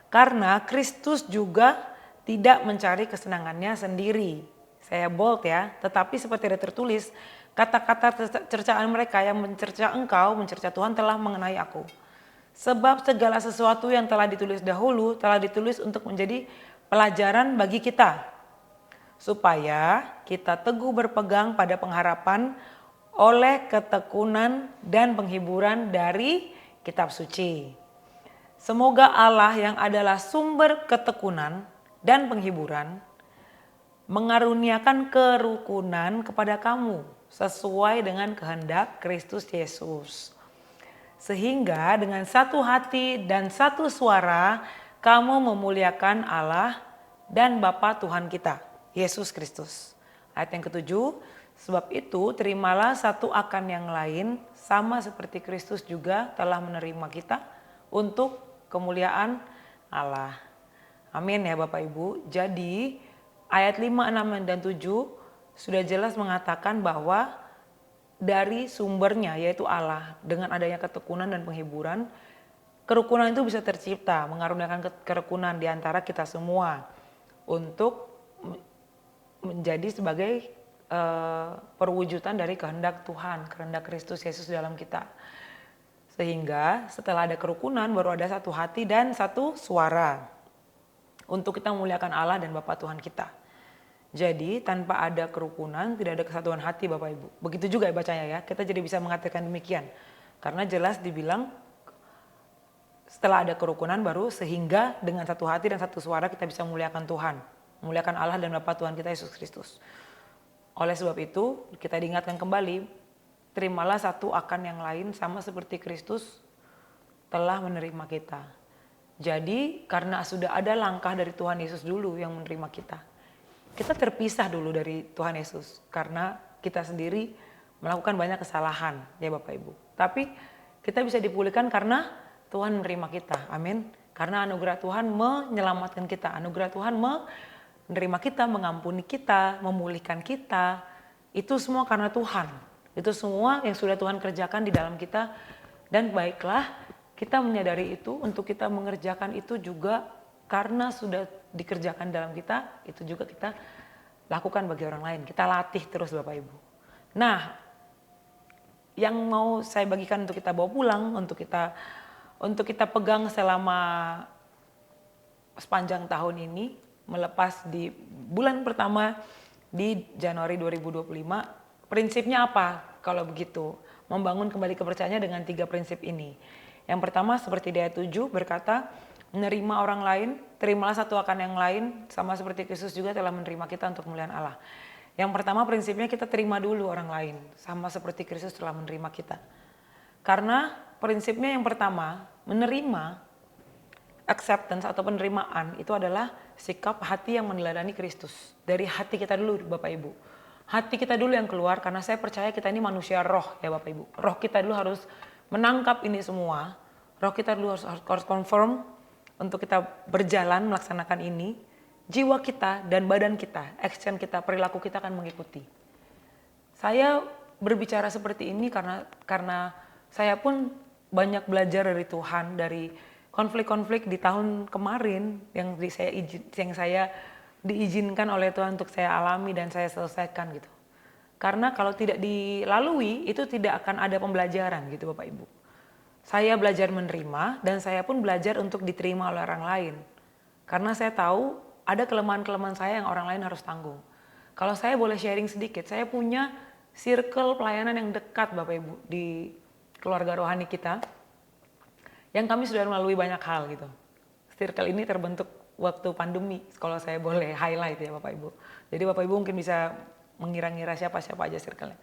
Speaker 2: Karena Kristus juga tidak mencari kesenangannya sendiri. Saya bold ya, tetapi seperti ada tertulis, kata-kata cercaan mereka yang mencerca engkau, mencerca Tuhan telah mengenai aku. Sebab segala sesuatu yang telah ditulis dahulu telah ditulis untuk menjadi pelajaran bagi kita. Supaya kita teguh berpegang pada pengharapan oleh ketekunan dan penghiburan dari kitab suci. Semoga Allah yang adalah sumber ketekunan dan penghiburan mengaruniakan kerukunan kepada kamu sesuai dengan kehendak Kristus Yesus. Sehingga dengan satu hati dan satu suara kamu memuliakan Allah dan Bapa Tuhan kita, Yesus Kristus. Ayat yang ketujuh, sebab itu terimalah satu akan yang lain sama seperti Kristus juga telah menerima kita untuk kemuliaan Allah. Amin ya Bapak Ibu. Jadi ayat 5, 6 dan 7 sudah jelas mengatakan bahwa dari sumbernya yaitu Allah, dengan adanya ketekunan dan penghiburan, kerukunan itu bisa tercipta, mengaruniakan kerukunan di antara kita semua untuk menjadi sebagai perwujudan dari kehendak Tuhan, kehendak Kristus Yesus dalam kita. Sehingga setelah ada kerukunan baru ada satu hati dan satu suara untuk kita memuliakan Allah dan Bapa Tuhan kita. Jadi tanpa ada kerukunan tidak ada kesatuan hati Bapak Ibu. Begitu juga ya bacanya ya, kita jadi bisa mengatakan demikian. Karena jelas dibilang setelah ada kerukunan baru sehingga dengan satu hati dan satu suara kita bisa memuliakan Tuhan. Memuliakan Allah dan Bapa Tuhan kita Yesus Kristus. Oleh sebab itu kita diingatkan kembali, terimalah satu akan yang lain sama seperti Kristus telah menerima kita. Jadi karena sudah ada langkah dari Tuhan Yesus dulu yang menerima kita. Kita terpisah dulu dari Tuhan Yesus karena kita sendiri melakukan banyak kesalahan ya Bapak Ibu. Tapi kita bisa dipulihkan karena Tuhan menerima kita. Amin. Karena anugerah Tuhan menyelamatkan kita. Anugerah Tuhan menerima kita, mengampuni kita, memulihkan kita. Itu semua karena Tuhan. Itu semua yang sudah Tuhan kerjakan di dalam kita. Dan baiklah kita menyadari itu untuk kita mengerjakan itu juga karena sudah dikerjakan dalam kita. Itu juga kita lakukan bagi orang lain. Kita latih terus Bapak Ibu. Nah, yang mau saya bagikan untuk kita bawa pulang, untuk kita pegang selama sepanjang tahun ini, melepas di bulan pertama di Januari 2025, prinsipnya apa kalau begitu? Membangun kembali kepercayaannya dengan 3 prinsip ini. Yang pertama seperti di ayat 7 berkata, menerima orang lain, terimalah satu akan yang lain, sama seperti Kristus juga telah menerima kita untuk kemuliaan Allah. Yang pertama prinsipnya kita terima dulu orang lain, sama seperti Kristus telah menerima kita. Karena prinsipnya yang pertama, menerima, acceptance atau penerimaan itu adalah sikap hati yang meneladani Kristus. Dari hati kita dulu Bapak Ibu. Hati kita dulu yang keluar karena saya percaya kita ini manusia roh ya Bapak Ibu. Roh kita dulu harus menangkap ini semua. Roh kita dulu harus confirm untuk kita berjalan melaksanakan ini. Jiwa kita dan badan kita, action kita, perilaku kita akan mengikuti. Saya berbicara seperti ini karena saya pun banyak belajar dari Tuhan, dari konflik-konflik di tahun kemarin yang saya diizinkan oleh Tuhan untuk saya alami dan saya selesaikan gitu. Karena kalau tidak dilalui itu tidak akan ada pembelajaran gitu Bapak Ibu. Saya belajar menerima dan saya pun belajar untuk diterima oleh orang lain. Karena saya tahu ada kelemahan-kelemahan saya yang orang lain harus tanggung. Kalau saya boleh sharing sedikit, saya punya circle pelayanan yang dekat Bapak Ibu di keluarga rohani kita. Yang kami sudah melalui banyak hal gitu. Circle ini terbentuk waktu pandemi, kalau saya boleh highlight ya Bapak Ibu. Jadi Bapak Ibu mungkin bisa mengira-ngira siapa-siapa aja circle-nya.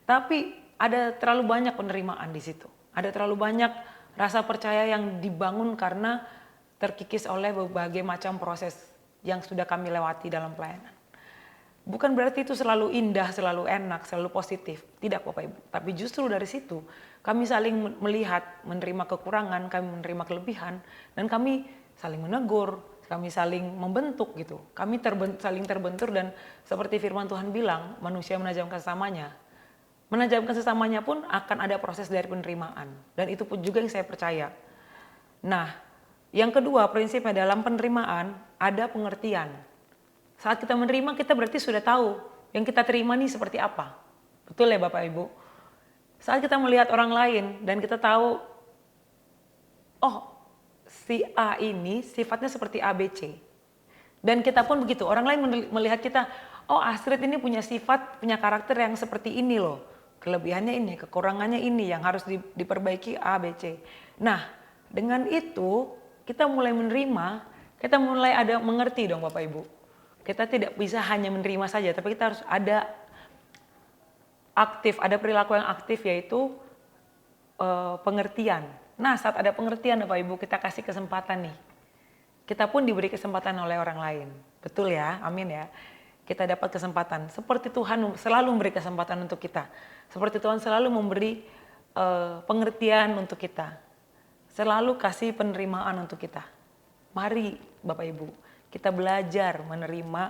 Speaker 2: Tapi ada terlalu banyak penerimaan di situ. Ada terlalu banyak rasa percaya yang dibangun karena terkikis oleh berbagai macam proses yang sudah kami lewati dalam pelayanan. Bukan berarti itu selalu indah, selalu enak, selalu positif. Tidak Bapak Ibu. Tapi justru dari situ kami saling melihat, menerima kekurangan, kami menerima kelebihan, dan kami saling menegur, kami saling membentuk gitu. Kami saling terbentur, dan seperti firman Tuhan bilang, manusia menajamkan sesamanya. Menajamkan sesamanya pun akan ada proses dari penerimaan. Dan itu pun juga yang saya percaya. Nah, yang kedua prinsipnya dalam penerimaan ada pengertian. Saat kita menerima, kita berarti sudah tahu yang kita terima nih seperti apa. Betul ya Bapak Ibu? Saat kita melihat orang lain dan kita tahu, oh si A ini sifatnya seperti ABC. Dan kita pun begitu, orang lain melihat kita, oh Astrid ini punya sifat, punya karakter yang seperti ini loh. Kelebihannya ini, kekurangannya ini yang harus diperbaiki A, B, C. Nah, dengan itu kita mulai menerima, kita mulai ada mengerti dong Bapak Ibu. Kita tidak bisa hanya menerima saja, tapi kita harus ada aktif, ada perilaku yang aktif, yaitu pengertian. Nah, saat ada pengertian Bapak Ibu, kita kasih kesempatan nih. Kita pun diberi kesempatan oleh orang lain. Betul ya, amin ya. Kita dapat kesempatan. Seperti Tuhan selalu memberi kesempatan untuk kita. Seperti Tuhan selalu memberi pengertian untuk kita. Selalu kasih penerimaan untuk kita. Mari Bapak Ibu, kita belajar menerima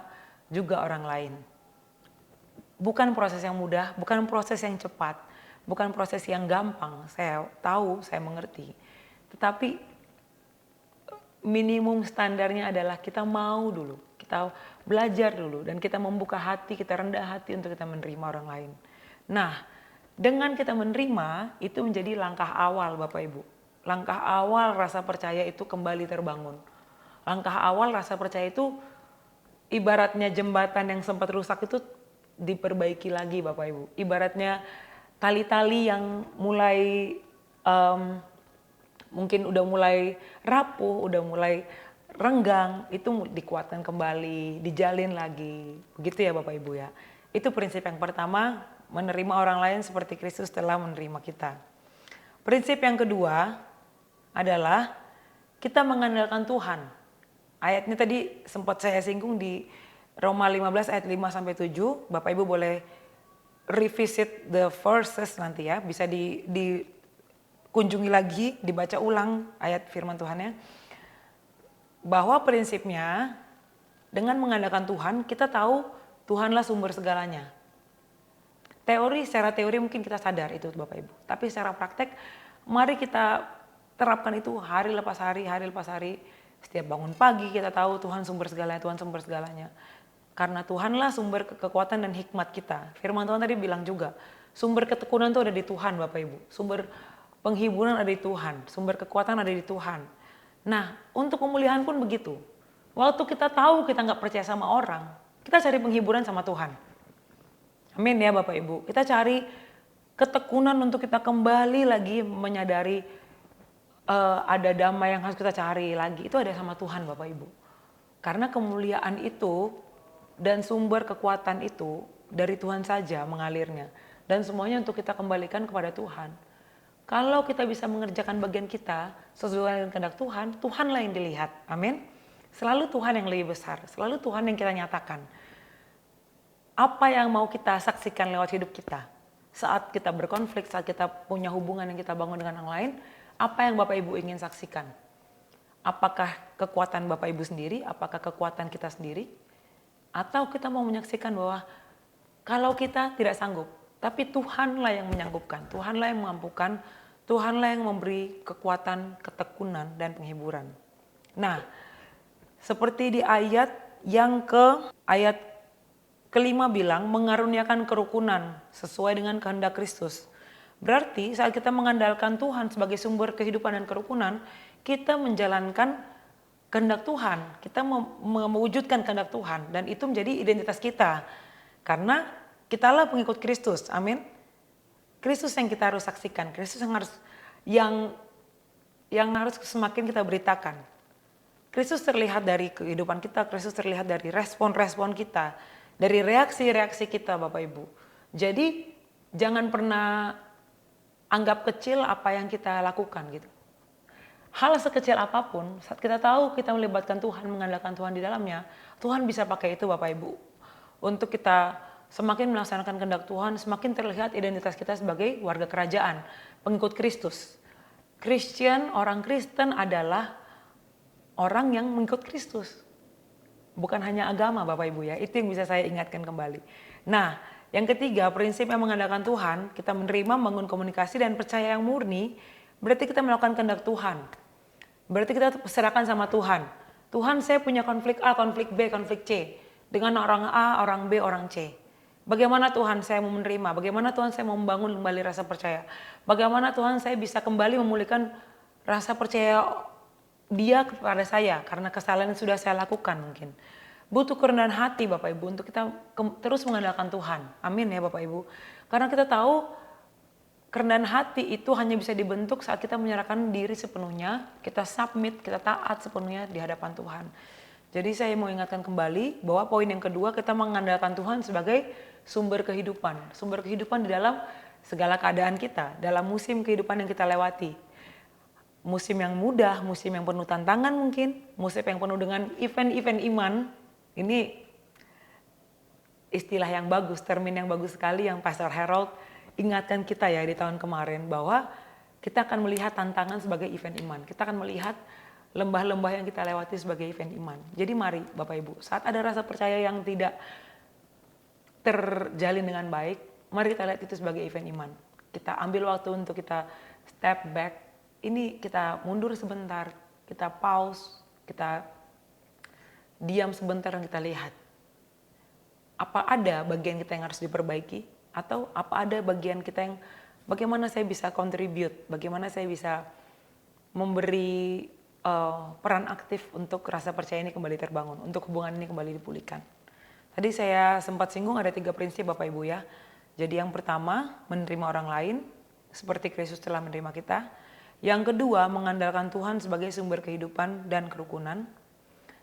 Speaker 2: juga orang lain. Bukan proses yang mudah, bukan proses yang cepat, bukan proses yang gampang. Saya tahu, saya mengerti. Tetapi minimum standarnya adalah kita mau dulu, kita belajar dulu, dan kita membuka hati, kita rendah hati untuk kita menerima orang lain. Nah, dengan kita menerima, itu menjadi langkah awal Bapak Ibu. Langkah awal rasa percaya itu kembali terbangun. Langkah awal rasa percaya itu ibaratnya jembatan yang sempat rusak itu diperbaiki lagi Bapak Ibu. Ibaratnya tali-tali yang mulai mungkin udah mulai rapuh, udah mulai renggang, itu dikuatkan kembali, dijalin lagi. Begitu ya Bapak Ibu ya. Itu prinsip yang pertama, menerima orang lain seperti Kristus telah menerima kita. Prinsip yang kedua adalah kita mengandalkan Tuhan. Ayatnya tadi sempat saya singgung di Roma 15 ayat 5 sampai 7. Bapak Ibu boleh revisit the verses nanti ya, bisa dikunjungi lagi, dibaca ulang ayat firman Tuhannya. Bahwa prinsipnya dengan mengandalkan Tuhan, kita tahu Tuhanlah sumber segalanya. Secara teori mungkin kita sadar itu Bapak Ibu. Tapi secara praktek, mari kita terapkan itu hari lepas hari, hari lepas hari. Setiap bangun pagi kita tahu Tuhan sumber segalanya, Tuhan sumber segalanya. Karena Tuhanlah sumber kekuatan dan hikmat kita. Firman Tuhan tadi bilang juga, sumber ketekunan itu ada di Tuhan Bapak Ibu. Sumber penghiburan ada di Tuhan, sumber kekuatan ada di Tuhan. Nah, untuk pemulihan pun begitu. Waktu kita tahu kita nggak percaya sama orang, kita cari penghiburan sama Tuhan. Amin ya Bapak Ibu. Kita cari ketekunan untuk kita kembali lagi menyadari ada damai yang harus kita cari lagi. Itu ada sama Tuhan Bapak Ibu. Karena kemuliaan itu dan sumber kekuatan itu dari Tuhan saja mengalirnya. Dan semuanya untuk kita kembalikan kepada Tuhan. Kalau kita bisa mengerjakan bagian kita sesuai dengan kehendak Tuhan, Tuhanlah yang dilihat. Amin. Selalu Tuhan yang lebih besar, selalu Tuhan yang kita nyatakan. Apa yang mau kita saksikan lewat hidup kita? Saat kita berkonflik, saat kita punya hubungan yang kita bangun dengan orang lain, apa yang Bapak Ibu ingin saksikan? Apakah kekuatan Bapak Ibu sendiri? Apakah kekuatan kita sendiri? Atau kita mau menyaksikan bahwa kalau kita tidak sanggup, tapi Tuhanlah yang menyanggupkan, Tuhanlah yang memampukan, Tuhanlah yang memberi kekuatan, ketekunan, dan penghiburan. Nah, seperti di ayat ayat kelima bilang, mengaruniakan kerukunan sesuai dengan kehendak Kristus. Berarti saat kita mengandalkan Tuhan sebagai sumber kehidupan dan kerukunan, kita menjalankan kehendak Tuhan, kita mewujudkan kehendak Tuhan, dan itu menjadi identitas kita. Karena kitalah pengikut Kristus, amin. Kristus yang kita harus saksikan, Kristus yang harus semakin kita beritakan. Kristus terlihat dari kehidupan kita, Kristus terlihat dari respon-respon kita, dari reaksi-reaksi kita Bapak Ibu. Jadi jangan pernah anggap kecil apa yang kita lakukan gitu. Hal sekecil apapun, saat kita tahu kita melibatkan Tuhan, mengandalkan Tuhan di dalamnya, Tuhan bisa pakai itu Bapak Ibu. Untuk kita semakin melaksanakan kehendak Tuhan, semakin terlihat identitas kita sebagai warga kerajaan, pengikut Kristus. Christian, orang Kristen adalah orang yang mengikut Kristus. Bukan hanya agama Bapak Ibu ya, itu yang bisa saya ingatkan kembali. Nah, yang ketiga, prinsip yang mengandalkan Tuhan, kita menerima, membangun komunikasi dan percaya yang murni, berarti kita melakukan kehendak Tuhan. Berarti kita serahkan sama Tuhan. Tuhan, saya punya konflik A, konflik B, konflik C. Dengan orang A, orang B, orang C. Bagaimana Tuhan saya mau menerima? Bagaimana Tuhan saya mau membangun kembali rasa percaya? Bagaimana Tuhan saya bisa kembali memulihkan rasa percaya Dia kepada saya karena kesalahan yang sudah saya lakukan mungkin. Butuh kerendahan hati Bapak Ibu untuk kita terus mengandalkan Tuhan. Amin ya Bapak Ibu. Karena kita tahu kerendahan hati itu hanya bisa dibentuk saat kita menyerahkan diri sepenuhnya, kita submit, kita taat sepenuhnya di hadapan Tuhan. Jadi saya mau ingatkan kembali bahwa poin yang kedua, kita mengandalkan Tuhan sebagai sumber kehidupan. Sumber kehidupan di dalam segala keadaan kita, dalam musim kehidupan yang kita lewati. Musim yang mudah, musim yang penuh tantangan mungkin, musim yang penuh dengan event-event iman. Ini istilah yang bagus, termin yang bagus sekali yang Pastor Harold ingatkan kita ya di tahun kemarin, bahwa kita akan melihat tantangan sebagai event iman. Kita akan melihat lembah-lembah yang kita lewati sebagai event iman. Jadi mari Bapak Ibu, saat ada rasa percaya yang tidak terjalin dengan baik, mari kita lihat itu sebagai event iman. Kita ambil waktu untuk kita step back, ini kita mundur sebentar, kita pause, kita diam sebentar dan kita lihat. Apa ada bagian kita yang harus diperbaiki? Atau apa ada bagian kita yang bagaimana saya bisa contribute, bagaimana saya bisa memberi peran aktif untuk rasa percaya ini kembali terbangun, untuk hubungan ini kembali dipulihkan. Tadi saya sempat singgung ada 3 prinsip Bapak Ibu ya. Jadi yang pertama, menerima orang lain seperti Kristus telah menerima kita. Yang kedua, mengandalkan Tuhan sebagai sumber kehidupan dan kerukunan.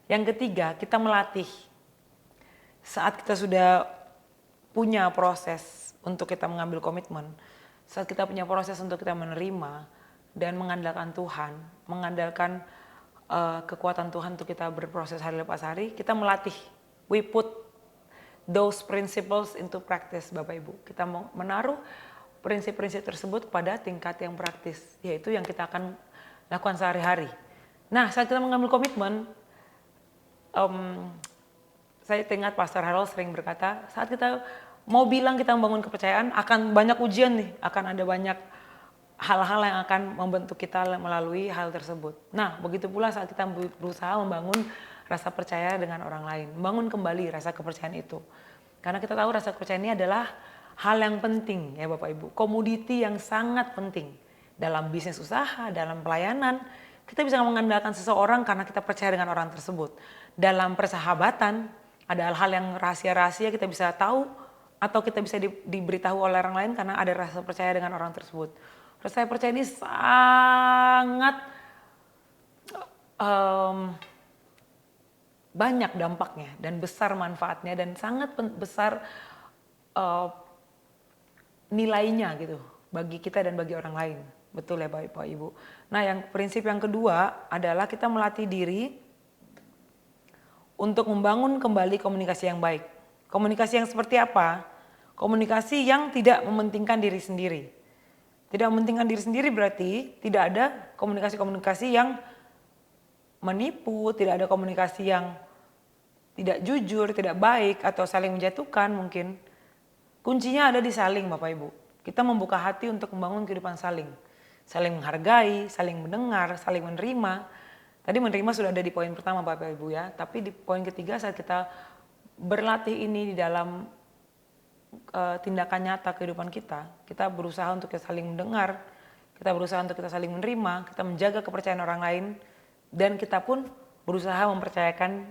Speaker 2: Yang ketiga, kita melatih. Saat kita sudah punya proses untuk kita mengambil komitmen, saat kita punya proses untuk kita menerima dan mengandalkan Tuhan, mengandalkan kekuatan Tuhan untuk kita berproses hari lepas hari, kita melatih. We put those principles into practice Bapak Ibu. Kita mau menaruh prinsip-prinsip tersebut pada tingkat yang praktis, yaitu yang kita akan lakukan sehari-hari. Nah, saat kita mengambil komitmen, saya ingat Pastor Harold sering berkata, saat kita mau bilang kita membangun kepercayaan, akan banyak ujian nih, akan ada banyak hal-hal yang akan membentuk kita melalui hal tersebut. Nah, begitu pula saat kita berusaha membangun rasa percaya dengan orang lain, membangun kembali rasa kepercayaan itu. Karena kita tahu rasa kepercayaan ini adalah hal yang penting ya Bapak Ibu, komoditi yang sangat penting dalam bisnis usaha, dalam pelayanan. Kita bisa mengandalkan seseorang karena kita percaya dengan orang tersebut. Dalam persahabatan, ada hal-hal yang rahasia-rahasia kita bisa tahu atau kita bisa diberitahu oleh orang lain karena ada rasa percaya dengan orang tersebut. Rasa percaya ini sangat banyak dampaknya dan besar manfaatnya dan sangat besar nilainya gitu bagi kita dan bagi orang lain. Betul ya Bapak Ibu. Nah, prinsip yang kedua adalah kita melatih diri untuk membangun kembali komunikasi yang baik. Komunikasi yang seperti apa? Komunikasi yang tidak mementingkan diri sendiri. Tidak mementingkan diri sendiri berarti tidak ada komunikasi-komunikasi yang menipu, tidak ada komunikasi yang tidak jujur, tidak baik, atau saling menjatuhkan mungkin. Kuncinya ada di saling Bapak Ibu. Kita membuka hati untuk membangun kehidupan saling. Saling menghargai, saling mendengar, saling menerima. Tadi menerima sudah ada di poin pertama Bapak Ibu ya. Tapi di poin ketiga saat kita berlatih ini di dalam tindakan nyata kehidupan kita berusaha untuk kita saling mendengar, kita berusaha untuk kita saling menerima, kita menjaga kepercayaan orang lain, dan kita pun berusaha mempercayakan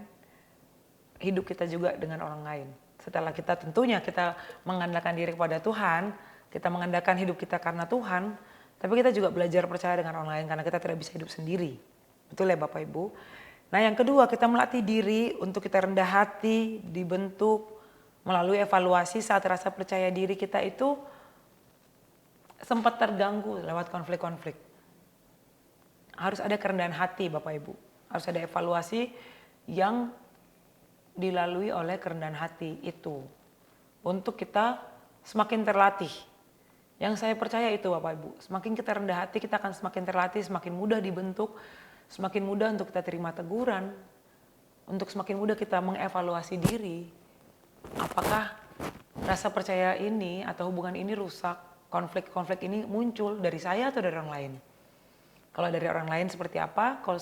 Speaker 2: hidup kita juga dengan orang lain. Setelah kita tentunya kita mengandalkan diri kepada Tuhan, kita mengandalkan hidup kita karena Tuhan, tapi kita juga belajar percaya dengan orang lain karena kita tidak bisa hidup sendiri. Betul ya Bapak Ibu? Nah yang kedua, kita melatih diri untuk kita rendah hati, dibentuk melalui evaluasi saat rasa percaya diri kita itu sempat terganggu lewat konflik-konflik. Harus ada kerendahan hati Bapak Ibu. Harus ada evaluasi yang dilalui oleh kerendahan hati itu. Untuk kita semakin terlatih. Yang saya percaya itu Bapak Ibu. Semakin kita rendah hati, kita akan semakin terlatih, semakin mudah dibentuk, semakin mudah untuk kita terima teguran, untuk semakin mudah kita mengevaluasi diri. Apakah rasa percaya ini atau hubungan ini rusak, konflik-konflik ini muncul dari saya atau dari orang lain? Kalau dari orang lain seperti apa, kalau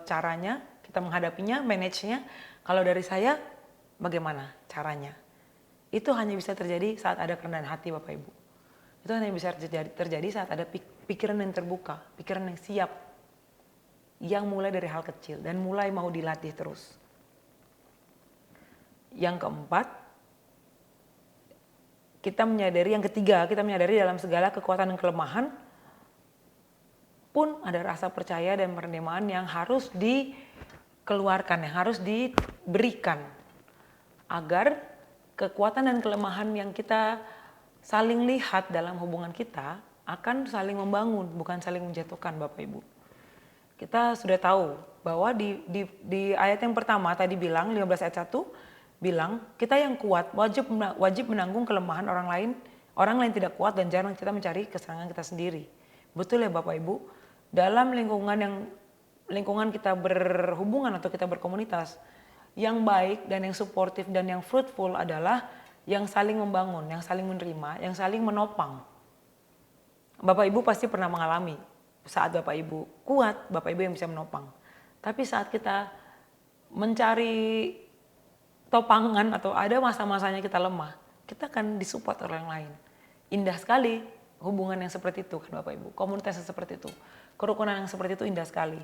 Speaker 2: caranya kita menghadapinya, manage-nya. Kalau dari saya, bagaimana caranya? Itu hanya bisa terjadi saat ada kerendahan hati Bapak Ibu. Itu hanya bisa terjadi saat ada pikiran yang terbuka, pikiran yang siap, yang mulai dari hal kecil dan mulai mau dilatih terus. Yang keempat, yang ketiga, kita menyadari dalam segala kekuatan dan kelemahan pun ada rasa percaya dan penerimaan yang harus dikeluarkan, yang harus diberikan agar kekuatan dan kelemahan yang kita saling lihat dalam hubungan kita akan saling membangun, bukan saling menjatuhkan Bapak Ibu. Kita sudah tahu bahwa di ayat yang pertama tadi bilang, 15 ayat 1, bilang kita yang kuat wajib menanggung kelemahan orang lain tidak kuat dan jarang kita mencari kesenangan kita sendiri. Betul ya Bapak Ibu, dalam lingkungan kita berhubungan atau kita berkomunitas, yang baik dan yang suportif dan yang fruitful adalah yang saling membangun, yang saling menerima, yang saling menopang. Bapak Ibu pasti pernah mengalami saat Bapak Ibu kuat, Bapak Ibu yang bisa menopang. Tapi saat kita mencari topangan atau ada masa-masanya kita lemah, kita akan disupport oleh yang lain. Indah sekali hubungan yang seperti itu kan Bapak Ibu, komunitas yang seperti itu, kerukunan yang seperti itu indah sekali.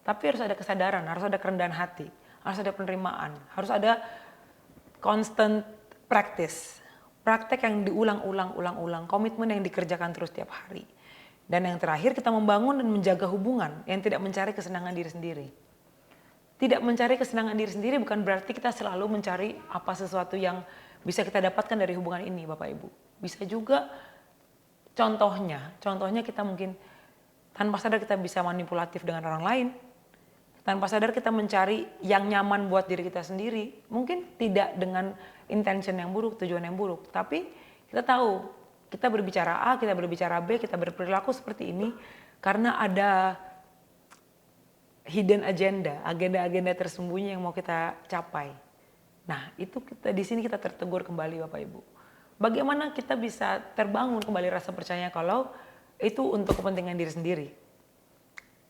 Speaker 2: Tapi harus ada kesadaran, harus ada kerendahan hati, harus ada penerimaan, harus ada constant practice, praktek yang diulang-ulang, komitmen yang dikerjakan terus tiap hari. Dan yang terakhir, kita membangun dan menjaga hubungan yang tidak mencari kesenangan diri sendiri. Tidak mencari kesenangan diri sendiri bukan berarti kita selalu mencari apa sesuatu yang bisa kita dapatkan dari hubungan ini Bapak Ibu. Bisa juga contohnya kita mungkin tanpa sadar kita bisa manipulatif dengan orang lain. Tanpa sadar kita mencari yang nyaman buat diri kita sendiri. Mungkin tidak dengan intention yang buruk, tujuan yang buruk. Tapi kita tahu, kita berbicara A, kita berbicara B, kita berperilaku seperti ini karena ada hidden agenda tersembunyi yang mau kita capai. Nah, itu di sini kita tertegur kembali Bapak Ibu. Bagaimana kita bisa terbangun kembali rasa percaya kalau itu untuk kepentingan diri sendiri.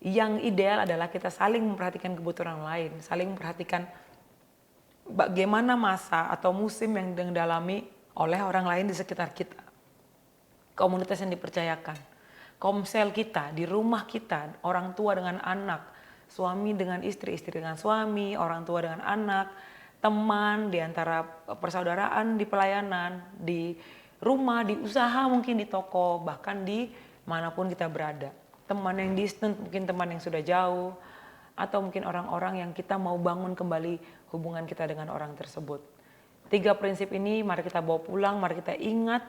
Speaker 2: Yang ideal adalah kita saling memperhatikan kebutuhan orang lain, saling memperhatikan bagaimana masa atau musim yang dialami oleh orang lain di sekitar kita. Komunitas yang dipercayakan, komsel kita, di rumah kita, orang tua dengan anak, suami dengan istri, istri dengan suami, orang tua dengan anak, teman, di antara persaudaraan, di pelayanan, di rumah, di usaha, mungkin di toko, bahkan di manapun kita berada. Teman yang distant, mungkin teman yang sudah jauh, atau mungkin orang-orang yang kita mau bangun kembali hubungan kita dengan orang tersebut. 3 prinsip ini mari kita bawa pulang, mari kita ingat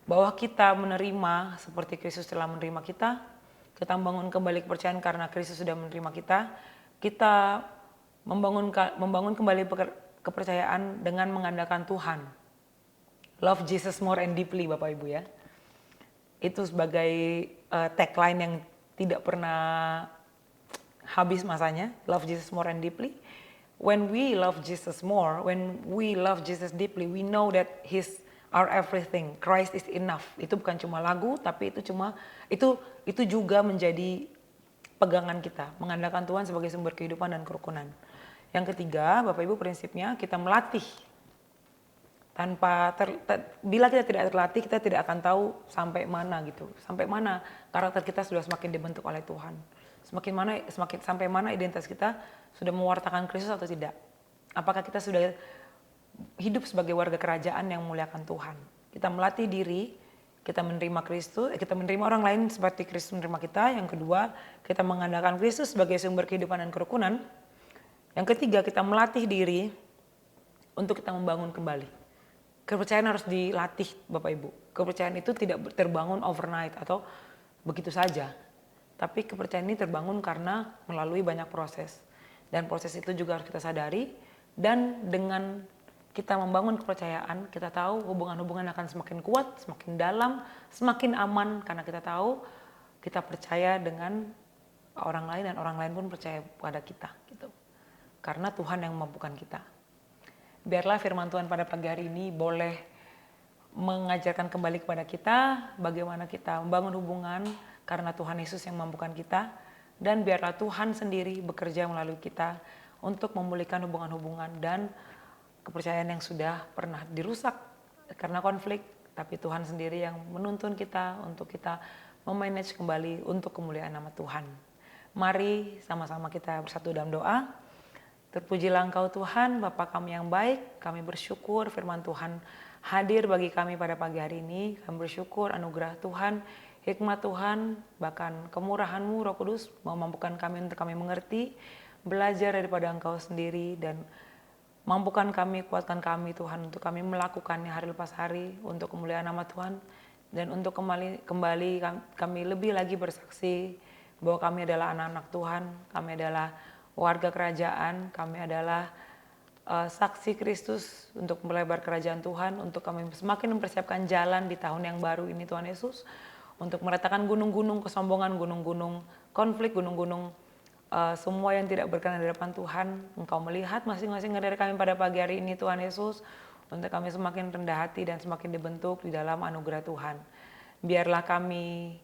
Speaker 2: bahwa kita menerima seperti Kristus telah menerima kita membangun kembali kepercayaan karena Kristus sudah menerima kita membangun kembali kepercayaan dengan mengandalkan Tuhan. Love Jesus more and deeply Bapak Ibu ya. Itu sebagai tagline yang tidak pernah habis masanya, love Jesus more and deeply. When we love Jesus more, when we love Jesus deeply, we know that He's our everything. Christ is enough. Itu bukan cuma lagu, tapi itu juga menjadi pegangan kita, mengandalkan Tuhan sebagai sumber kehidupan dan kerukunan. Yang ketiga, Bapak Ibu, prinsipnya kita melatih. Bila kita tidak terlatih, kita tidak akan tahu sampai mana gitu. Sampai mana karakter kita sudah semakin dibentuk oleh Tuhan. Sampai mana identitas kita sudah mewartakan Kristus atau tidak. Apakah kita sudah hidup sebagai warga kerajaan yang memuliakan Tuhan. Kita melatih diri, kita menerima Kristus, kita menerima orang lain seperti Kristus menerima kita. Yang kedua, kita mengandalkan Kristus sebagai sumber kehidupan dan kerukunan. Yang ketiga, kita melatih diri untuk kita membangun kembali. Kepercayaan harus dilatih Bapak Ibu. Kepercayaan itu tidak terbangun overnight atau begitu saja. Tapi kepercayaan ini terbangun karena melalui banyak proses. Dan proses itu juga harus kita sadari. Dan dengan kita membangun kepercayaan, kita tahu hubungan-hubungan akan semakin kuat, semakin dalam, semakin aman. Karena kita tahu kita percaya dengan orang lain dan orang lain pun percaya pada kita. Gitu. Karena Tuhan yang memampukan kita. Biarlah firman Tuhan pada pagi hari ini boleh mengajarkan kembali kepada kita bagaimana kita membangun hubungan karena Tuhan Yesus yang memampukan kita. Dan biarlah Tuhan sendiri bekerja melalui kita untuk memulihkan hubungan-hubungan dan kepercayaan yang sudah pernah dirusak karena konflik. Tapi Tuhan sendiri yang menuntun kita untuk kita memanage kembali untuk kemuliaan nama Tuhan. Mari sama-sama kita bersatu dalam doa. Terpujilah Engkau Tuhan, Bapa kami yang baik, kami bersyukur firman Tuhan hadir bagi kami pada pagi hari ini. Kami bersyukur anugerah Tuhan, hikmat Tuhan, bahkan kemurahan-Mu Roh Kudus memampukan kami untuk kami mengerti, belajar daripada Engkau sendiri dan mampukan kami, kuatkan kami Tuhan untuk kami melakukannya hari lepas hari untuk kemuliaan nama Tuhan dan untuk kembali kami lebih lagi bersaksi bahwa kami adalah anak-anak Tuhan, kami adalah warga kerajaan, kami adalah saksi Kristus untuk melebar kerajaan Tuhan, untuk kami semakin mempersiapkan jalan di tahun yang baru ini Tuhan Yesus, untuk meratakan gunung-gunung kesombongan, gunung-gunung konflik, gunung-gunung semua yang tidak berkenan di hadapan Tuhan. Engkau melihat masing-masing dari kami pada pagi hari ini Tuhan Yesus, untuk kami semakin rendah hati dan semakin dibentuk di dalam anugerah Tuhan. Biarlah kami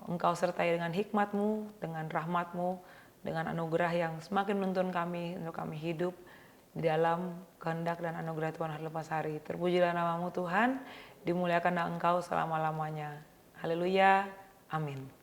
Speaker 2: Engkau sertai dengan hikmat-Mu, dengan rahmat-Mu, dengan anugerah yang semakin menuntun kami untuk kami hidup di dalam kehendak dan anugerah Tuhan hari lepas hari. Terpujilah nama-Mu Tuhan, dimuliakanlah Engkau selama-lamanya. Haleluya, amin.